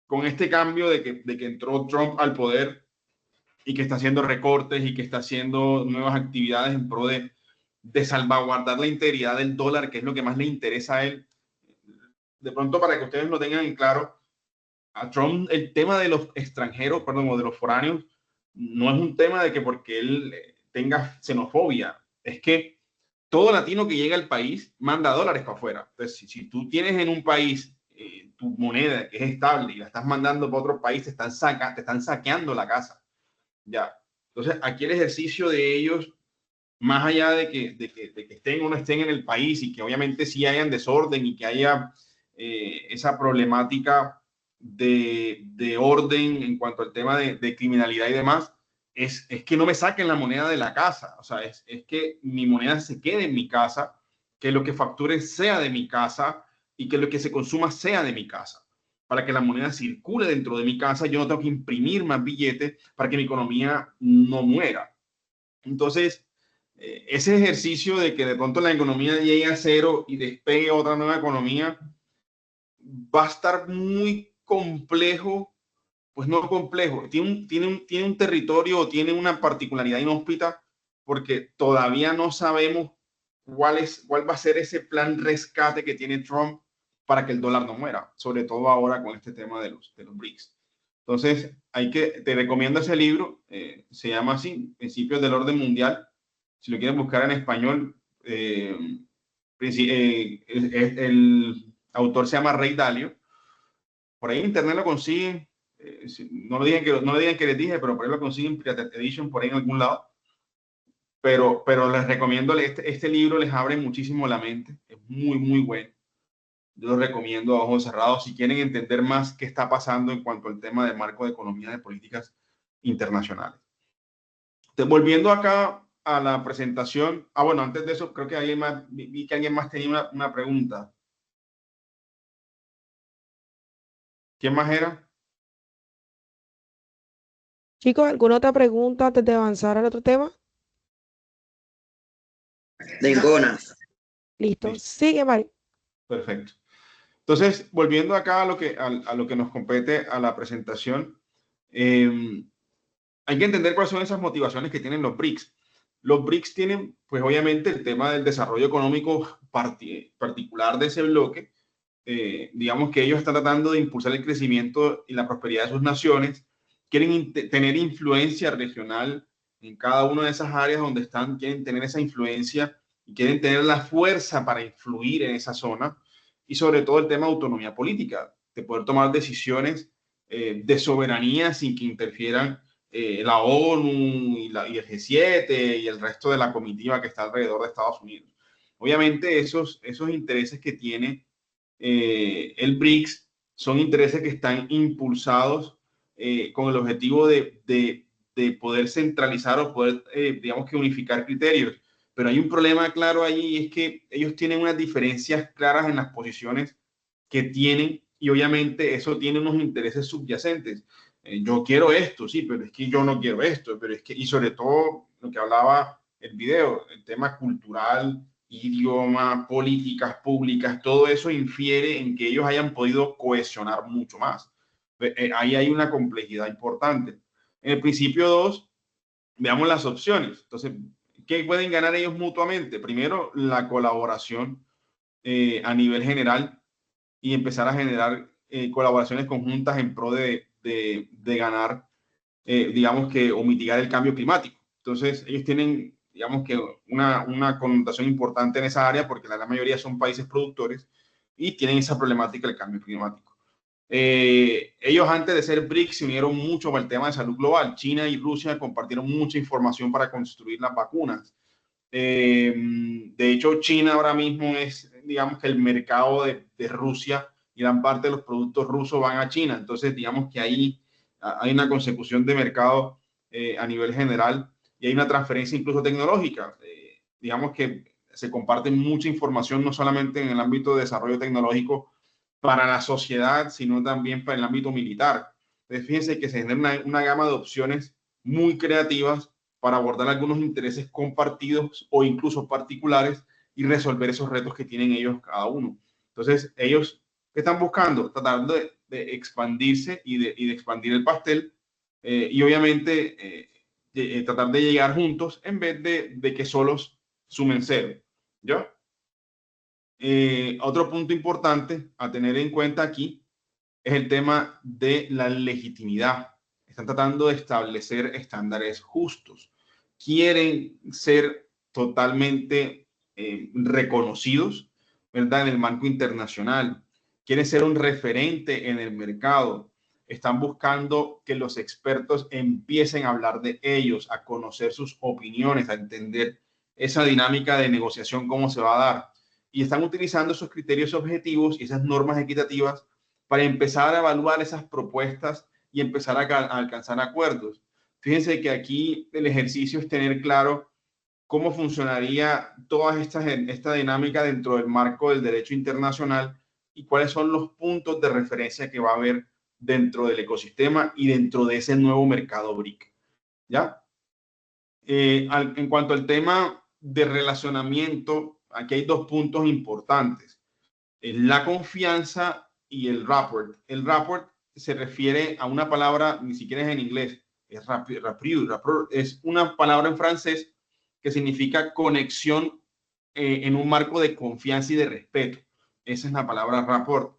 S2: con este cambio de que entró Trump al poder, y que está haciendo recortes y que está haciendo nuevas actividades en pro de salvaguardar la integridad del dólar, que es lo que más le interesa a él. De pronto, para que ustedes lo tengan en claro, a Trump el tema de los extranjeros, perdón, o de los foráneos, no es un tema de que porque él tenga xenofobia, es que todo latino que llega al país manda dólares para afuera. Entonces, si tú tienes en un país tu moneda que es estable y la estás mandando para otro país, te están saqueando la casa. Ya. Entonces, aquí el ejercicio de ellos, más allá de que estén o no estén en el país y que obviamente sí hayan desorden y que haya esa problemática de orden en cuanto al tema de criminalidad y demás, es que no me saquen la moneda de la casa. O sea, es que mi moneda se quede en mi casa, que lo que facture sea de mi casa y que lo que se consuma sea de mi casa. Para que la moneda circule dentro de mi casa, yo no tengo que imprimir más billetes para que mi economía no muera. Entonces, ese ejercicio de que de pronto la economía llegue a cero y despegue otra nueva economía, va a estar muy complejo, pues no complejo, tiene un territorio o tiene una particularidad inhóspita porque todavía no sabemos cuál va a ser ese plan rescate que tiene Trump para que el dólar no muera, sobre todo ahora con este tema de los BRICS. Entonces, te recomiendo ese libro, se llama así, Principios del Orden Mundial. Si lo quieren buscar en español, el autor se llama Ray Dalio. Por ahí en internet lo consiguen. No lo digan que les dije, pero por ahí lo consiguen Pirated Edition por ahí en algún lado. Pero les recomiendo este libro, les abre muchísimo la mente. Es muy, muy bueno. Yo lo recomiendo a ojos cerrados si quieren entender más qué está pasando en cuanto al tema de marco de economía de políticas internacionales. Volviendo acá a la presentación. Bueno, antes de eso, creo que vi que alguien más tenía una pregunta. ¿Quién más era?
S1: Chicos, ¿alguna otra pregunta antes de avanzar al otro tema?
S5: Ninguna.
S1: Listo.
S2: Listo.
S1: Sigue, Mari.
S2: Perfecto. Entonces, volviendo acá a lo que nos compete a la presentación, hay que entender cuáles son esas motivaciones que tienen los BRICS. Los BRICS tienen, pues obviamente, el tema del desarrollo económico particular de ese bloque. Digamos que ellos están tratando de impulsar el crecimiento y la prosperidad de sus naciones, quieren tener influencia regional en cada una de esas áreas donde están, quieren tener esa influencia y quieren tener la fuerza para influir en esa zona, y sobre todo el tema de autonomía política, de poder tomar decisiones de soberanía sin que interfieran la ONU y el G7 y el resto de la comitiva que está alrededor de Estados Unidos. Obviamente esos intereses que tiene el BRICS son intereses que están impulsados con el objetivo de poder centralizar o poder, digamos que unificar criterios. Pero hay un problema claro allí, y es que ellos tienen unas diferencias claras en las posiciones que tienen, y obviamente eso tiene unos intereses subyacentes. Yo quiero esto, sí, pero es que yo no quiero esto, pero es que, y sobre todo lo que hablaba el video, el tema cultural, idioma, políticas públicas, todo eso infiere en que ellos hayan podido cohesionar mucho más. Ahí hay una complejidad importante. En el principio 2, veamos las opciones. Entonces, ¿qué pueden ganar ellos mutuamente? Primero, la colaboración a nivel general y empezar a generar colaboraciones conjuntas en pro de ganar, digamos que, o mitigar el cambio climático. Entonces, ellos tienen, digamos que, una connotación importante en esa área porque la gran mayoría son países productores y tienen esa problemática del cambio climático. Ellos, antes de ser BRICS, se unieron mucho para el tema de salud global. China y Rusia compartieron mucha información para construir las vacunas. De hecho, China ahora mismo es, digamos que el mercado de Rusia, y gran parte de los productos rusos van a China. Entonces, digamos que ahí hay una consecución de mercado a nivel general, y hay una transferencia incluso tecnológica. Digamos que se comparte mucha información, no solamente en el ámbito de desarrollo tecnológico para la sociedad, sino también para el ámbito militar. Entonces, fíjense que se genera una gama de opciones muy creativas para abordar algunos intereses compartidos o incluso particulares y resolver esos retos que tienen ellos cada uno. Entonces, ellos, ¿qué están buscando? Tratando de expandirse y de expandir el pastel y obviamente tratar de llegar juntos en vez de que solos sumen cero. ¿Ya? Otro punto importante a tener en cuenta aquí es el tema de la legitimidad. Están tratando de establecer estándares justos. Quieren ser totalmente reconocidos, ¿verdad? En el marco internacional. Quieren ser un referente en el mercado. Están buscando que los expertos empiecen a hablar de ellos, a conocer sus opiniones, a entender esa dinámica de negociación, cómo se va a dar. Y están utilizando esos criterios objetivos y esas normas equitativas para empezar a evaluar esas propuestas y empezar a alcanzar acuerdos. Fíjense que aquí el ejercicio es tener claro cómo funcionaría toda esta dinámica dentro del marco del derecho internacional y cuáles son los puntos de referencia que va a haber dentro del ecosistema y dentro de ese nuevo mercado BRIC. ¿Ya? En cuanto al tema de relacionamiento, aquí hay dos puntos importantes. La confianza y el rapport. El rapport se refiere a una palabra, ni siquiera es en inglés, es rapport, es una palabra en francés que significa conexión en un marco de confianza y de respeto. Esa es la palabra rapport.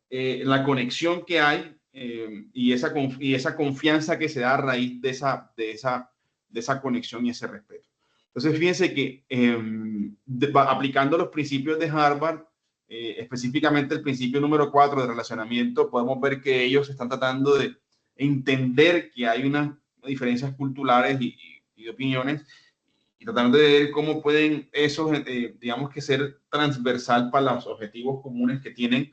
S2: La conexión que hay y esa confianza que se da a raíz de esa conexión y ese respeto. Entonces, fíjense que aplicando los principios de Harvard, específicamente el principio número 4 de relacionamiento, podemos ver que ellos están tratando de entender que hay unas diferencias culturales y de opiniones y tratando de ver cómo pueden esos, digamos que ser transversal para los objetivos comunes que tienen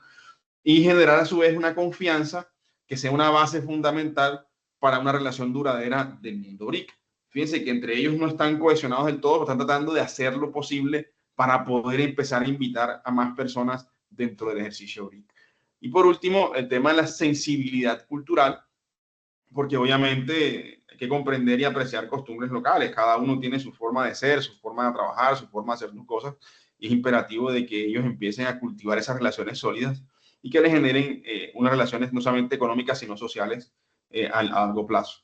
S2: y generar a su vez una confianza que sea una base fundamental para una relación duradera del mundo BRIC. Fíjense que entre ellos no están cohesionados del todo, pero están tratando de hacer lo posible para poder empezar a invitar a más personas dentro del ejercicio BRIC. Y por último, el tema de la sensibilidad cultural, porque obviamente hay que comprender y apreciar costumbres locales. Cada uno tiene su forma de ser, su forma de trabajar, su forma de hacer sus cosas, y es imperativo de que ellos empiecen a cultivar esas relaciones sólidas y que les generen unas relaciones no solamente económicas, sino sociales a largo plazo.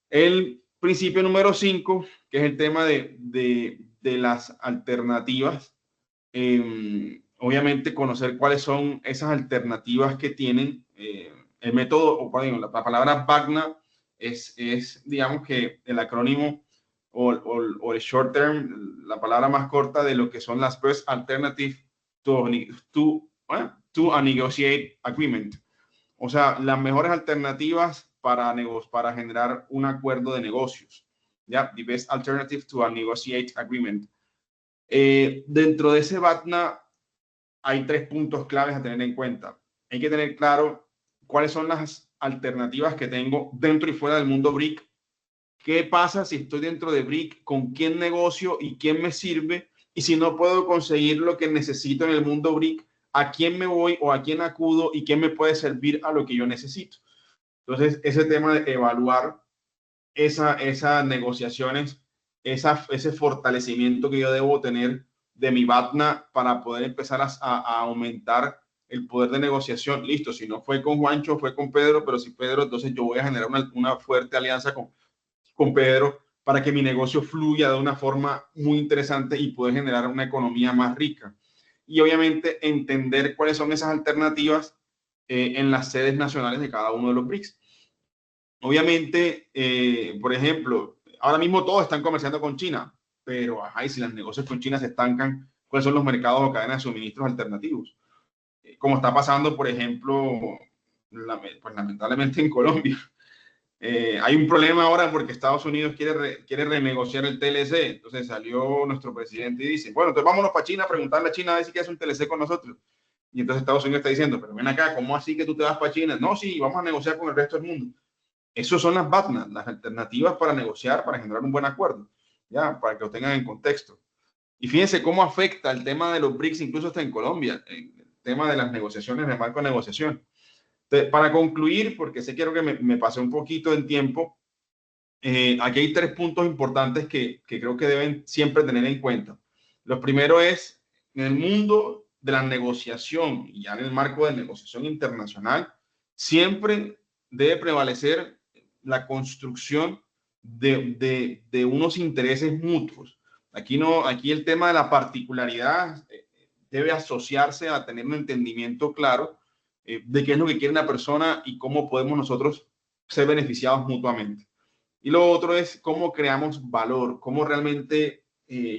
S2: El principio número 5, que es el tema de las alternativas. Obviamente conocer cuáles son esas alternativas que tienen. El método, o bueno, la palabra BACNA es, digamos que el acrónimo o el short term, la palabra más corta de lo que son las best alternative to a negotiate agreement. O sea, las mejores alternativas para generar un acuerdo de negocios. ¿Ya? The best alternative to a negotiate agreement. Dentro de ese BATNA hay 3 puntos claves a tener en cuenta. Hay que tener claro cuáles son las alternativas que tengo dentro y fuera del mundo BRIC. ¿Qué pasa si estoy dentro de BRIC? ¿Con quién negocio y quién me sirve? Y si no puedo conseguir lo que necesito en el mundo BRIC, ¿a quién me voy o a quién acudo y quién me puede servir a lo que yo necesito? Entonces, ese tema de evaluar esas negociaciones, ese fortalecimiento que yo debo tener de mi BATNA para poder empezar a aumentar el poder de negociación. Listo, si no fue con Juancho, fue con Pedro, pero si Pedro, entonces yo voy a generar una fuerte alianza con Pedro para que mi negocio fluya de una forma muy interesante y poder generar una economía más rica. Y obviamente entender cuáles son esas alternativas en las sedes nacionales de cada uno de los BRICS. Obviamente, por ejemplo, ahora mismo todos están comerciando con China, pero ajá, y si los negocios con China se estancan, ¿cuáles son los mercados o cadenas de suministros alternativos? Como está pasando, por ejemplo, pues lamentablemente en Colombia. Hay un problema ahora porque Estados Unidos quiere renegociar el TLC. Entonces salió nuestro presidente y dice, bueno, entonces vámonos para China a preguntarle a China a ver si quiere hacer un TLC con nosotros. Y entonces Estados Unidos está diciendo, pero ven acá, ¿cómo así que tú te vas para China? No, sí, vamos a negociar con el resto del mundo. Esas son las BATNA, las alternativas para negociar, para generar un buen acuerdo, ya, para que lo tengan en contexto. Y fíjense cómo afecta el tema de los BRICS, incluso hasta en Colombia, el tema de las negociaciones, de marco de negociación. Entonces, para concluir, porque sé quiero que me pasé un poquito en tiempo, aquí hay 3 puntos importantes que creo que deben siempre tener en cuenta. Lo primero es, en el mundo de la negociación, y ya en el marco de negociación internacional, siempre debe prevalecer la construcción de unos intereses mutuos. Aquí el tema de la particularidad debe asociarse a tener un entendimiento claro de qué es lo que quiere una persona y cómo podemos nosotros ser beneficiados mutuamente. Y lo otro es cómo creamos valor, cómo realmente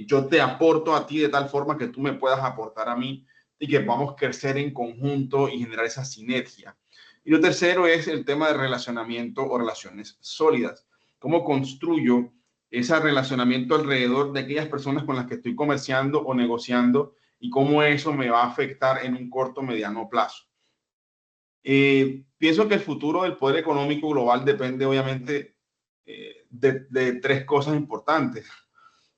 S2: yo te aporto a ti de tal forma que tú me puedas aportar a mí y que podamos crecer en conjunto y generar esa sinergia. Y lo tercero es el tema de relacionamiento o relaciones sólidas. ¿Cómo construyo ese relacionamiento alrededor de aquellas personas con las que estoy comerciando o negociando y cómo eso me va a afectar en un corto o mediano plazo? Pienso que el futuro del poder económico global depende obviamente de tres cosas importantes.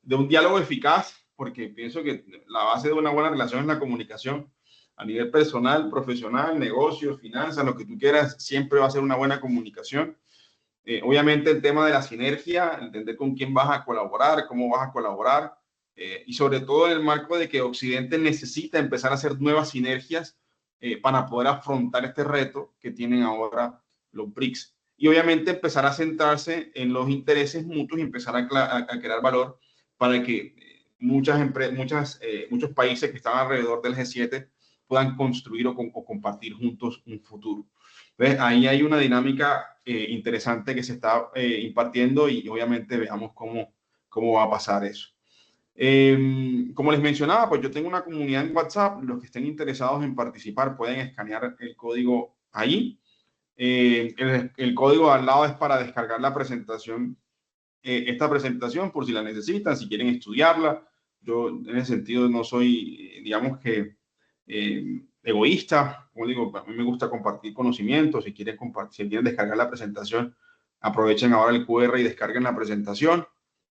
S2: De un diálogo eficaz, porque pienso que la base de una buena relación es la comunicación a nivel personal, profesional, negocios, finanzas, lo que tú quieras, siempre va a ser una buena comunicación. Obviamente el tema de la sinergia, entender con quién vas a colaborar, cómo vas a colaborar, y sobre todo en el marco de que Occidente necesita empezar a hacer nuevas sinergias para poder afrontar este reto que tienen ahora los BRICS. Y obviamente empezar a centrarse en los intereses mutuos y empezar a crear valor para que muchos países que están alrededor del G7 puedan construir o compartir juntos un futuro. ¿Ves? Ahí hay una dinámica interesante que se está impartiendo y obviamente veamos cómo va a pasar eso. Como les mencionaba, pues yo tengo una comunidad en WhatsApp. Los que estén interesados en participar pueden escanear el código ahí. El código al lado es para descargar la presentación, esta presentación por si la necesitan, si quieren estudiarla. Yo en ese sentido no soy, digamos que, egoísta. Como digo, a mí me gusta compartir conocimientos. Si quieren descargar la presentación, aprovechen ahora el QR y descarguen la presentación.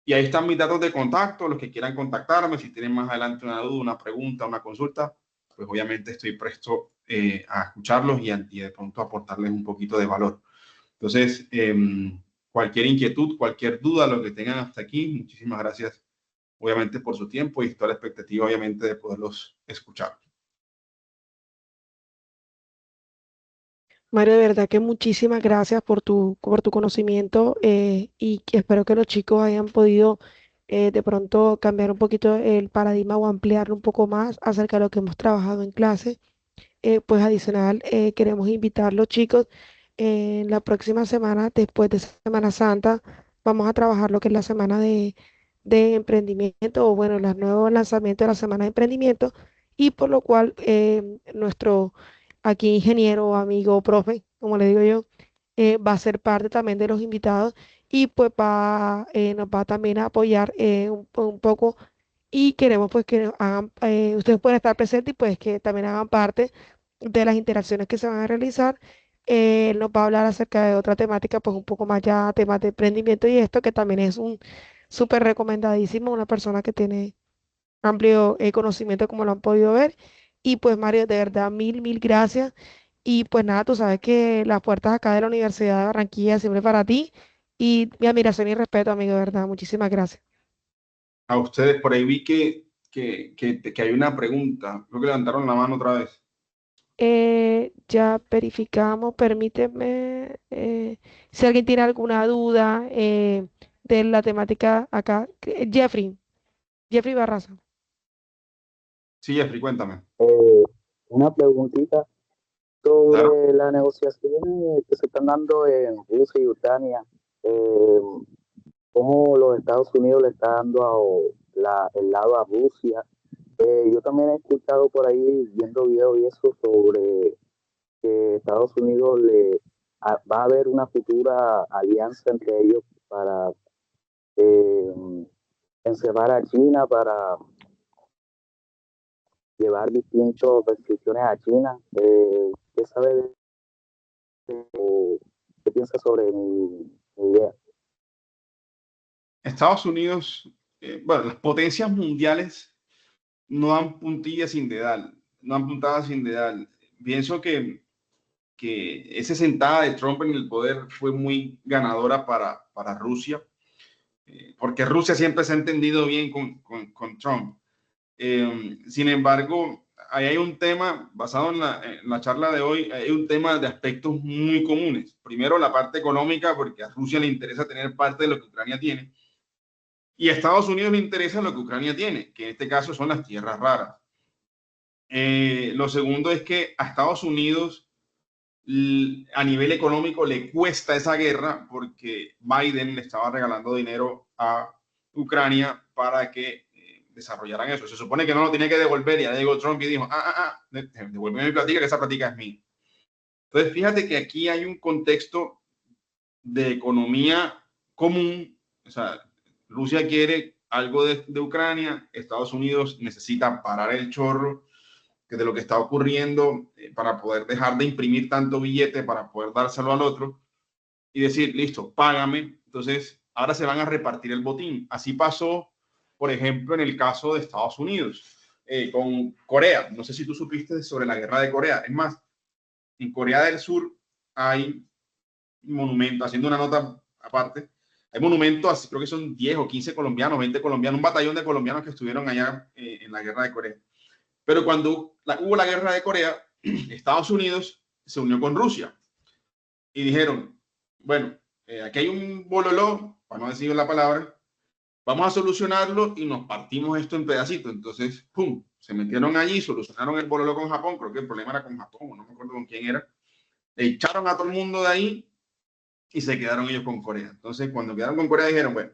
S2: Y ahí están mis datos de contacto, los que quieran contactarme, si tienen más adelante una duda, una pregunta, una consulta, pues obviamente estoy presto a escucharlos y de pronto aportarles un poquito de valor. Entonces, cualquier inquietud, cualquier duda, lo que tengan hasta aquí, muchísimas gracias, obviamente, por su tiempo y toda la expectativa, obviamente, de poderlos escuchar.
S1: Mario, de verdad que muchísimas gracias por tu conocimiento y que espero que los chicos hayan podido de pronto cambiar un poquito el paradigma o ampliarlo un poco más acerca de lo que hemos trabajado en clase. Pues adicional, queremos invitarlos, chicos, en la próxima semana, después de Semana Santa, vamos a trabajar lo que es la semana de emprendimiento o bueno, los nuevos lanzamientos de la semana de emprendimiento y por lo cual nuestro aquí ingeniero, amigo, profe, como le digo yo, va a ser parte también de los invitados y pues nos va también a apoyar un poco y queremos pues que hagan, ustedes pueden estar presentes y pues que también hagan parte de las interacciones que se van a realizar. Él nos va a hablar acerca de otra temática, pues un poco más ya temas de emprendimiento y esto que también es un súper recomendadísimo, una persona que tiene amplio conocimiento como lo han podido ver. Y pues Mario, de verdad, mil gracias. Y pues nada, tú sabes que las puertas acá de la Universidad de Barranquilla siempre para ti y mi admiración y respeto, amigo, de verdad. Muchísimas gracias.
S2: A ustedes, por ahí vi que hay una pregunta. Creo que levantaron la mano otra vez.
S1: Ya verificamos, permíteme, si alguien tiene alguna duda de la temática acá. Jeffrey Barraza.
S2: Sí, Jeffrey, cuéntame.
S5: Una preguntita
S2: Claro.
S5: sobre las negociaciones que se están dando en Rusia y Ucrania. ¿Cómo los Estados Unidos le está dando el lado a Rusia? Yo también he escuchado por ahí, viendo videos y eso, sobre que Estados Unidos va a haber una futura alianza entre ellos para encerrar a China, para llevar distintas restricciones a China. ¿Qué sabe qué piensa sobre mi idea?
S2: Estados Unidos, bueno, las potencias mundiales no dan puntillas sin dedal, no dan puntadas sin dedal. Pienso que esa sentada de Trump en el poder fue muy ganadora para Rusia, porque Rusia siempre se ha entendido bien con Trump. Sin embargo, ahí hay un tema, basado en la charla de hoy, hay un tema de aspectos muy comunes. Primero, la parte económica, porque a Rusia le interesa tener parte de lo que Ucrania tiene, y a Estados Unidos le interesa lo que Ucrania tiene, que en este caso son las tierras raras. Lo segundo es que a Estados Unidos, a nivel económico, le cuesta esa guerra porque Biden le estaba regalando dinero a Ucrania para que desarrollaran eso. Se supone que no lo tenía que devolver, y ya llegó Trump y dijo, devuélveme mi platica, que esa platica es mía. Entonces, fíjate que aquí hay un contexto de economía común. O sea, Rusia quiere algo de Ucrania, Estados Unidos necesita parar el chorro que de lo que está ocurriendo para poder dejar de imprimir tanto billete, para poder dárselo al otro y decir, listo, págame. Entonces, ahora se van a repartir el botín. Así pasó, por ejemplo, en el caso de Estados Unidos con Corea. No sé si tú supiste sobre la guerra de Corea. Es más, en Corea del Sur hay monumentos, haciendo una nota aparte, hay monumentos, creo que son 10 o 15 colombianos, 20 colombianos, un batallón de colombianos que estuvieron allá en la guerra de Corea. Pero cuando hubo la guerra de Corea, Estados Unidos se unió con Rusia y dijeron, bueno, aquí hay un bololó, para no decir la palabra, vamos a solucionarlo y nos partimos esto en pedacitos. Entonces, ¡pum!, se metieron allí, solucionaron el bololó con Japón, creo que el problema era con Japón, no me acuerdo con quién era, echaron a todo el mundo de ahí y se quedaron ellos con Corea. Entonces, cuando quedaron con Corea, dijeron, bueno,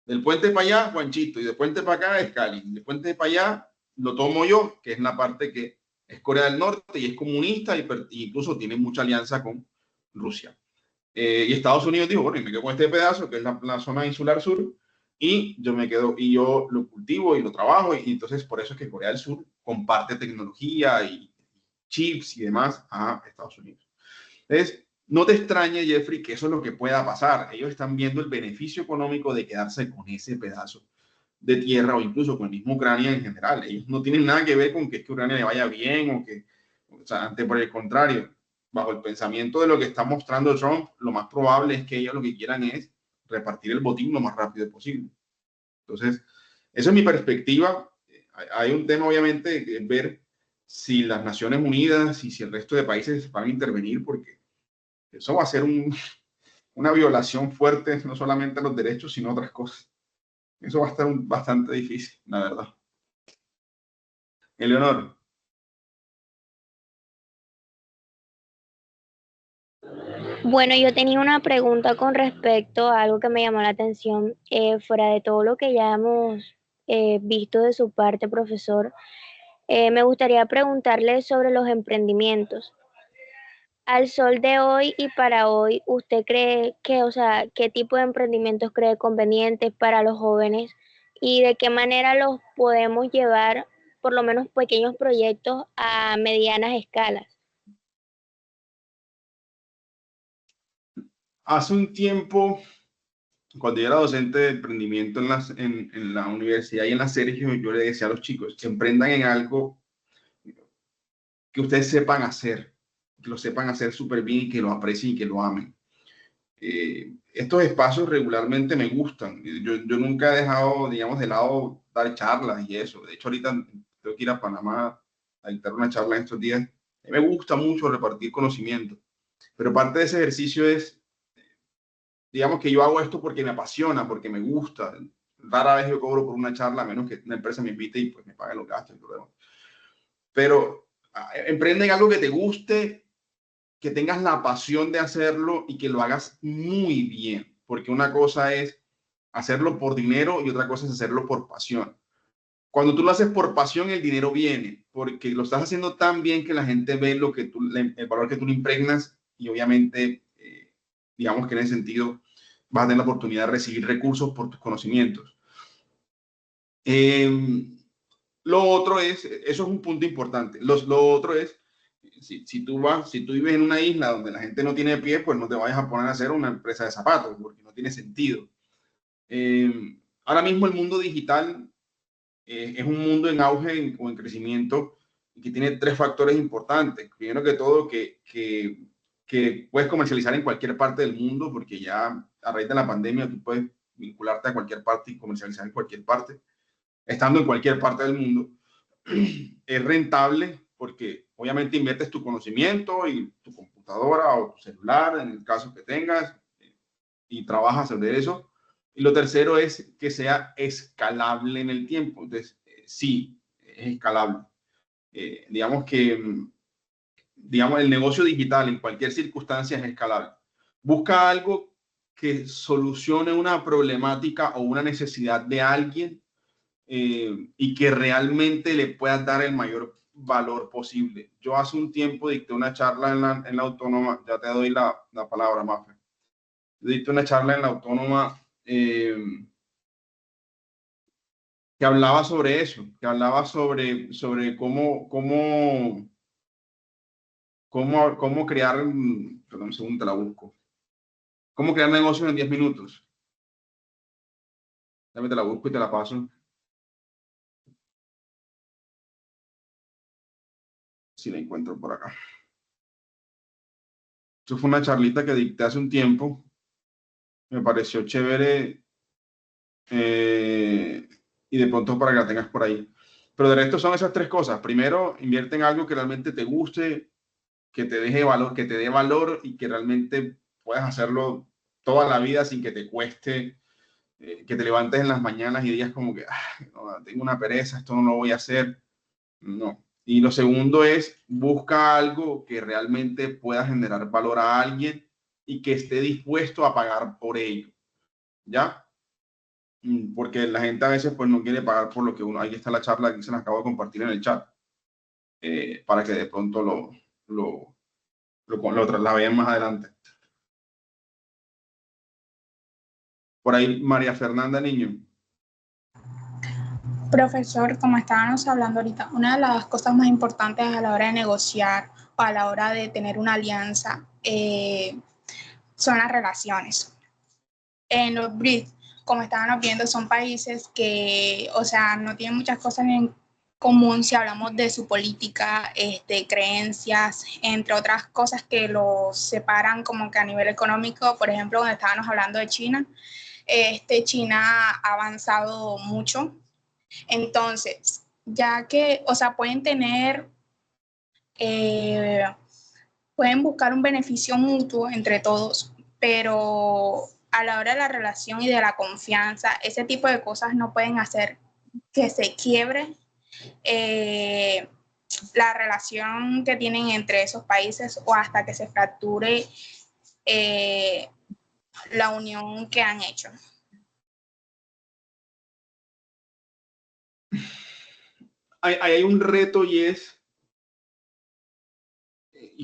S2: del puente para allá, Juanchito, y del puente para acá, Stalin, del puente para allá, lo tomo yo, que es la parte que es Corea del Norte y es comunista y incluso tiene mucha alianza con Rusia. Y Estados Unidos dijo, bueno, y me quedo con este pedazo, que es la zona insular sur, y yo me quedo, y yo lo cultivo y lo trabajo, y entonces por eso es que Corea del Sur comparte tecnología y chips y demás a Estados Unidos. Entonces, no te extrañe, Jeffrey, que eso es lo que pueda pasar. Ellos están viendo el beneficio económico de quedarse con ese pedazo de tierra, o incluso con el mismo Ucrania en general. Ellos no tienen nada que ver con que Ucrania le vaya bien o sea, antes, por el contrario, bajo el pensamiento de lo que está mostrando Trump, lo más probable es que ellos lo que quieran es repartir el botín lo más rápido posible. Entonces, esa es mi perspectiva. Hay un tema, obviamente, que es ver si las Naciones Unidas y si el resto de países van a intervenir, porque eso va a ser una violación fuerte, no solamente a los derechos, sino a otras cosas. Eso va a estar bastante difícil, la verdad. Eleonor.
S6: Bueno, yo tenía una pregunta con respecto a algo que me llamó la atención, fuera de todo lo que ya hemos visto de su parte, profesor. Me gustaría preguntarle sobre los emprendimientos. Al sol de hoy y para hoy, ¿usted cree que, o sea, qué tipo de emprendimientos cree convenientes para los jóvenes y de qué manera los podemos llevar, por lo menos pequeños proyectos, a medianas escalas?
S2: Hace un tiempo, cuando yo era docente de emprendimiento en la universidad y en la Sergio, yo le decía a los chicos que emprendan en algo que ustedes sepan hacer, que lo sepan hacer súper bien y que lo aprecien y que lo amen. Estos espacios regularmente me gustan. Yo nunca he dejado, digamos, de lado dar charlas y eso. De hecho, ahorita tengo que ir a Panamá a dictar una charla en estos días. Me gusta mucho repartir conocimiento, pero parte de ese ejercicio es, digamos, que yo hago esto porque me apasiona, porque me gusta. Rara vez yo cobro por una charla, a menos que una empresa me invite y pues me pague los gastos y todo lo demás. Pero emprende en algo que te guste, que tengas la pasión de hacerlo y que lo hagas muy bien, porque una cosa es hacerlo por dinero y otra cosa es hacerlo por pasión. Cuando tú lo haces por pasión, el dinero viene, porque lo estás haciendo tan bien que la gente ve lo que el valor que tú le impregnas, y obviamente, digamos que en ese sentido vas a tener la oportunidad de recibir recursos por tus conocimientos. Lo otro es, eso es un punto importante. Lo otro es, si tú vives en una isla donde la gente no tiene pie, pues no te vayas a poner a hacer una empresa de zapatos, porque no tiene sentido. Ahora mismo el mundo digital es un mundo en auge o en crecimiento, y que tiene tres factores importantes. Primero que todo, que puedes comercializar en cualquier parte del mundo, porque ya a raíz de la pandemia tú puedes vincularte a cualquier parte y comercializar en cualquier parte, estando en cualquier parte del mundo. es rentable porque obviamente inviertes tu conocimiento y tu computadora o tu celular, en el caso que tengas, y trabajas sobre eso. Y lo tercero es que sea escalable en el tiempo. Entonces, sí, es escalable. Digamos que el negocio digital en cualquier circunstancia es escalable. Busca algo que solucione una problemática o una necesidad de alguien, y que realmente le puedas dar el mayor valor posible. Yo hace un tiempo dicté una charla en la Autónoma, ya te doy la palabra, Mafe. Dicté una charla en la Autónoma, que hablaba sobre eso, que hablaba sobre cómo crear, perdón, un segundo, te la busco. Cómo crear negocios en 10 minutos. Déjame, te la busco y te la paso. Si la encuentro por acá. Eso fue una charlita que dicté hace un tiempo. Me pareció chévere, y de pronto para que la tengas por ahí. Pero de resto son esas tres cosas. Primero, invierte en algo que realmente te guste, que te deje valor, que te dé valor y que realmente puedas hacerlo toda la vida sin que te cueste, que te levantes en las mañanas y digas como que no, tengo una pereza, esto no lo voy a hacer. No. Y lo segundo es, busca algo que realmente pueda generar valor a alguien y que esté dispuesto a pagar por ello. ¿Ya? Porque la gente a veces pues no quiere pagar por lo que uno, ahí está la charla que se la acabo de compartir en el chat, para que de pronto la vean más adelante. Por ahí María Fernanda Niño.
S7: Profesor, como estábamos hablando ahorita, una de las cosas más importantes a la hora de negociar o a la hora de tener una alianza son las relaciones. En los BRICS, como estábamos viendo, son países que, o sea, no tienen muchas cosas en común si hablamos de su política, creencias, entre otras cosas que los separan como que a nivel económico. Por ejemplo, cuando estábamos hablando de China, China ha avanzado mucho. Entonces, ya que, o sea, pueden buscar un beneficio mutuo entre todos, pero a la hora de la relación y de la confianza, ese tipo de cosas no pueden hacer que se quiebre la relación que tienen entre esos países o hasta que se fracture la unión que han hecho.
S2: Hay un reto y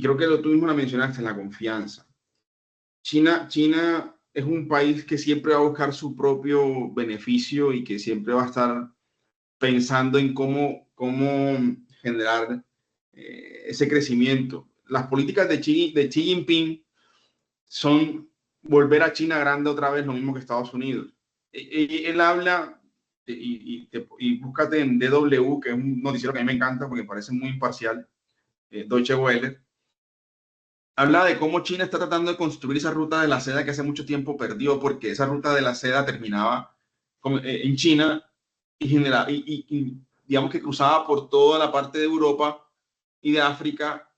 S2: creo que tú mismo la mencionaste, la confianza. China es un país que siempre va a buscar su propio beneficio y que siempre va a estar pensando en cómo generar ese crecimiento. Las políticas de Xi Jinping son volver a China grande otra vez, lo mismo que Estados Unidos. Él habla, y búscate en DW, que es un noticiero que a mí me encanta porque me parece muy imparcial, Deutsche Welle. Habla de cómo China está tratando de construir esa ruta de la seda que hace mucho tiempo perdió, porque esa ruta de la seda terminaba en China y digamos que cruzaba por toda la parte de Europa y de África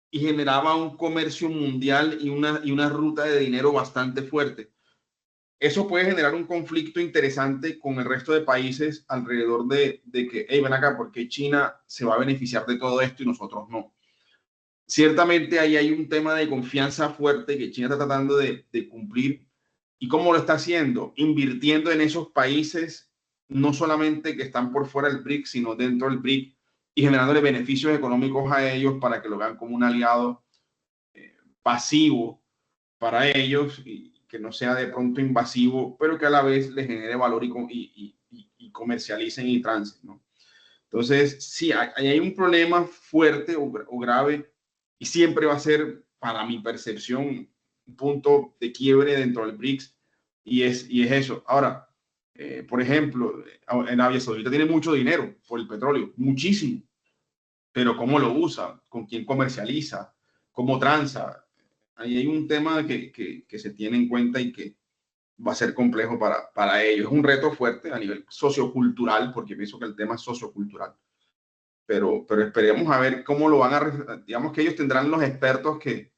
S2: y generaba un comercio mundial y una ruta de dinero bastante fuerte. Eso puede generar un conflicto interesante con el resto de países alrededor de que, hey, ven acá, porque China se va a beneficiar de todo esto y nosotros no. Ciertamente ahí hay un tema de confianza fuerte que China está tratando de cumplir. ¿Y cómo lo está haciendo? Invirtiendo en esos países, no solamente que están por fuera del BRIC, sino dentro del BRIC, y generándole beneficios económicos a ellos para que lo vean como un aliado pasivo para ellos y que no sea de pronto invasivo, pero que a la vez les genere valor y comercialicen y transen, ¿no? Entonces, sí, hay un problema fuerte o grave y siempre va a ser, para mi percepción, un punto de quiebre dentro del BRICS y es eso. Ahora, por ejemplo, en Arabia Saudita tiene mucho dinero por el petróleo, muchísimo, pero ¿cómo lo usa? ¿Con quién comercializa? ¿Cómo transa? Ahí hay un tema que se tiene en cuenta y que va a ser complejo para ellos. Es un reto fuerte a nivel sociocultural, porque pienso que el tema es sociocultural. pero esperemos a ver cómo lo van a, digamos que ellos tendrán los expertos que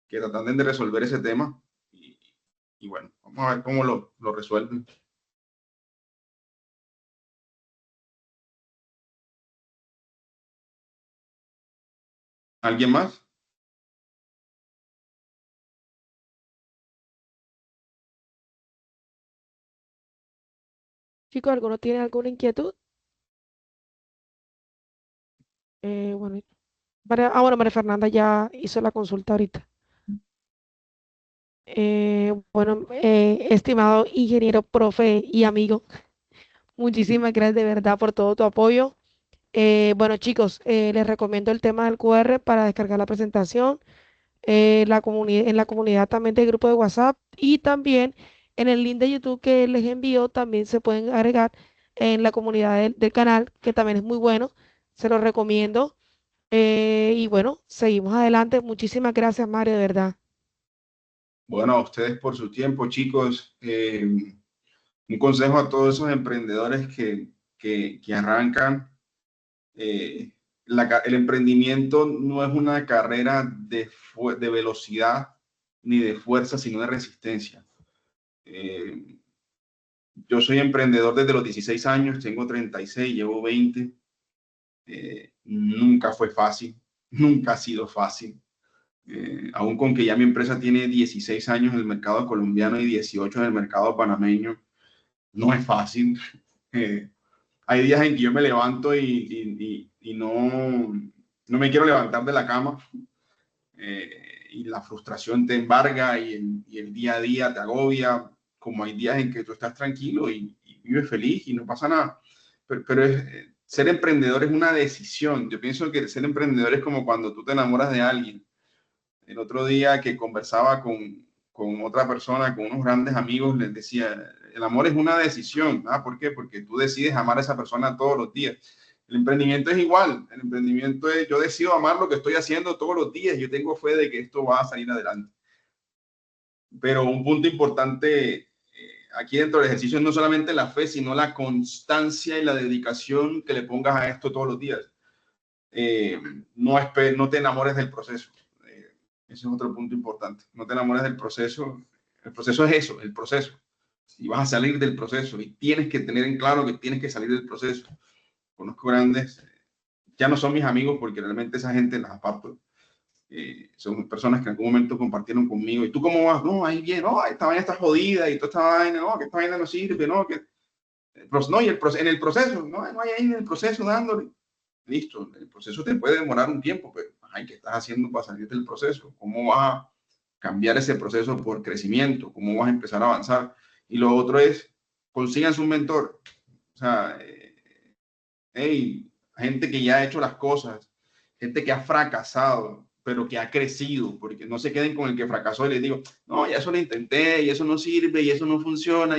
S2: tratan de resolver ese tema y bueno, vamos a ver cómo lo resuelven. ¿Alguien más?
S1: Chicos, ¿alguno tiene alguna inquietud? Bueno, bueno, María Fernanda ya hizo la consulta ahorita. Bueno, estimado ingeniero, profe y amigo, muchísimas gracias de verdad por todo tu apoyo. Bueno, chicos, les recomiendo el tema del QR para descargar la presentación, en la comunidad también del grupo de WhatsApp y también en el link de YouTube que les envío, también se pueden agregar en la comunidad del canal, que también es muy bueno, se los recomiendo. Y bueno, seguimos adelante. Muchísimas gracias, Mario, de verdad.
S2: Bueno, a ustedes por su tiempo, chicos. Un consejo a todos esos emprendedores que arrancan. El emprendimiento no es una carrera de velocidad ni de fuerza, sino de resistencia. Yo soy emprendedor desde los 16 años, tengo 36, llevo 20. Nunca fue fácil, nunca ha sido fácil. Aún con que ya mi empresa tiene 16 años en el mercado colombiano y 18 en el mercado panameño, no es fácil. Hay días en que yo me levanto y no me quiero levantar de la cama, y la frustración te embarga y el día a día te agobia, como hay días en que tú estás tranquilo y vives feliz y no pasa nada. Ser emprendedor es una decisión. Yo pienso que ser emprendedor es como cuando tú te enamoras de alguien. El otro día que conversaba con otra persona, con unos grandes amigos, les decía, el amor es una decisión. ¿Ah? ¿Por qué? Porque tú decides amar a esa persona todos los días. El emprendimiento es igual. El emprendimiento es, yo decido amar lo que estoy haciendo todos los días. Yo tengo fe de que esto va a salir adelante. Pero un punto importante aquí dentro del ejercicio es no solamente la fe, sino la constancia y la dedicación que le pongas a esto todos los días. No te enamores del proceso. Ese es otro punto importante. No te enamores del proceso. El proceso es eso, el proceso. Y vas a salir del proceso y tienes que tener en claro que tienes que salir del proceso. Conozco grandes, ya no son mis amigos porque realmente esa gente las aparto. Son personas que en algún momento compartieron conmigo. ¿Y tú cómo vas? No, ahí bien, no, esta vaina está jodida y toda esta vaina, no, que esta vaina no sirve, no, que... No, y en el proceso, no hay ahí en el proceso dándole. Listo, el proceso te puede demorar un tiempo, pero ay, ¿qué estás haciendo para salir del proceso? ¿Cómo vas a cambiar ese proceso por crecimiento? ¿Cómo vas a empezar a avanzar? Y lo otro es, consíganse un mentor. O sea, hey, gente que ya ha hecho las cosas, gente que ha fracasado, pero que ha crecido, porque no se queden con el que fracasó y les digo, no, ya eso lo intenté y eso no sirve y eso no funciona.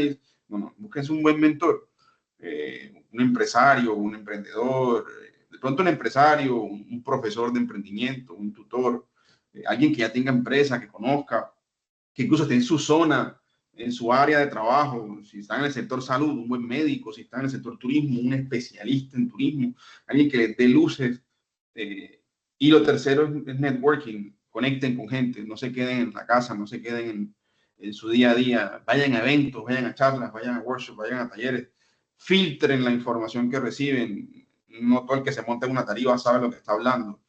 S2: No, búsquense un buen mentor, un empresario, un emprendedor, de pronto un empresario, un profesor de emprendimiento, un tutor, alguien que ya tenga empresa, que conozca, que incluso esté en su zona, en su área de trabajo, si está en el sector salud, un buen médico, si está en el sector turismo, un especialista en turismo, alguien que les dé luces. Y lo tercero es networking, conecten con gente, no se queden en la casa, no se queden en su día a día, vayan a eventos, vayan a charlas, vayan a workshops, vayan a talleres, filtren la información que reciben, no todo el que se monta en una tarifa sabe lo que está hablando.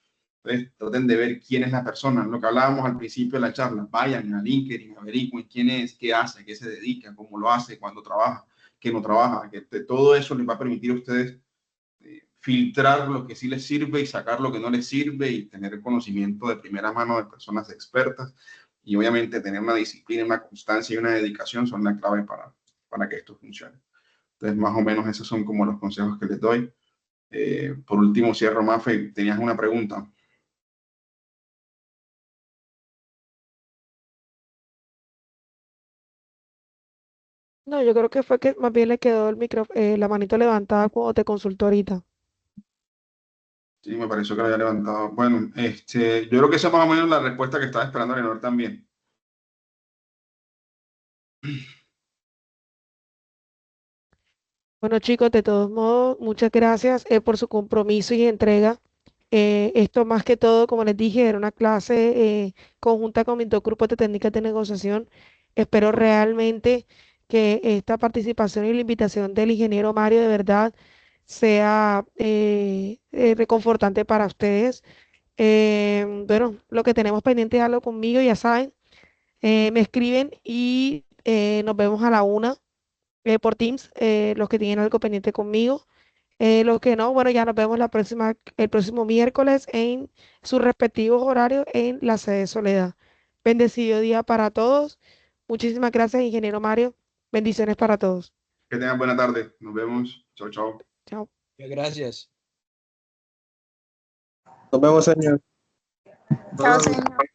S2: Entonces, traten de ver quién es la persona, lo que hablábamos al principio de la charla, vayan a LinkedIn, averigüen quién es, qué hace, qué se dedica, cómo lo hace, cuándo trabaja, qué no trabaja, que todo eso les va a permitir a ustedes filtrar lo que sí les sirve y sacar lo que no les sirve y tener conocimiento de primera mano de personas expertas y obviamente tener una disciplina, una constancia y una dedicación son la clave para que esto funcione. Entonces, más o menos esos son como los consejos que les doy. Por último, cierro, Mafe, tenías una pregunta.
S1: No, yo creo que fue que más bien le quedó la manito levantada cuando te consultó ahorita.
S2: Sí, me pareció que lo había levantado. Bueno, yo creo que esa es más o menos la respuesta que estaba esperando Leonor también.
S1: Bueno, chicos, de todos modos, muchas gracias por su compromiso y entrega. Esto más que todo, como les dije, era una clase conjunta con mis dos grupos de técnicas de negociación. Espero realmente que esta participación y la invitación del ingeniero Mario de verdad sea reconfortante para ustedes. Bueno, lo que tenemos pendiente es algo conmigo, ya saben, me escriben y nos vemos a la 1 por Teams, los que tienen algo pendiente conmigo. Los que no, bueno, ya nos vemos el próximo miércoles en sus respectivos horarios en la sede de Soledad. Bendecido día para todos. Muchísimas gracias, ingeniero Mario. Bendiciones para todos.
S2: Que tengan buena tarde. Nos vemos. Chao, chao.
S1: Chao.
S8: Gracias.
S9: Nos vemos, señor.
S7: Chao, señor.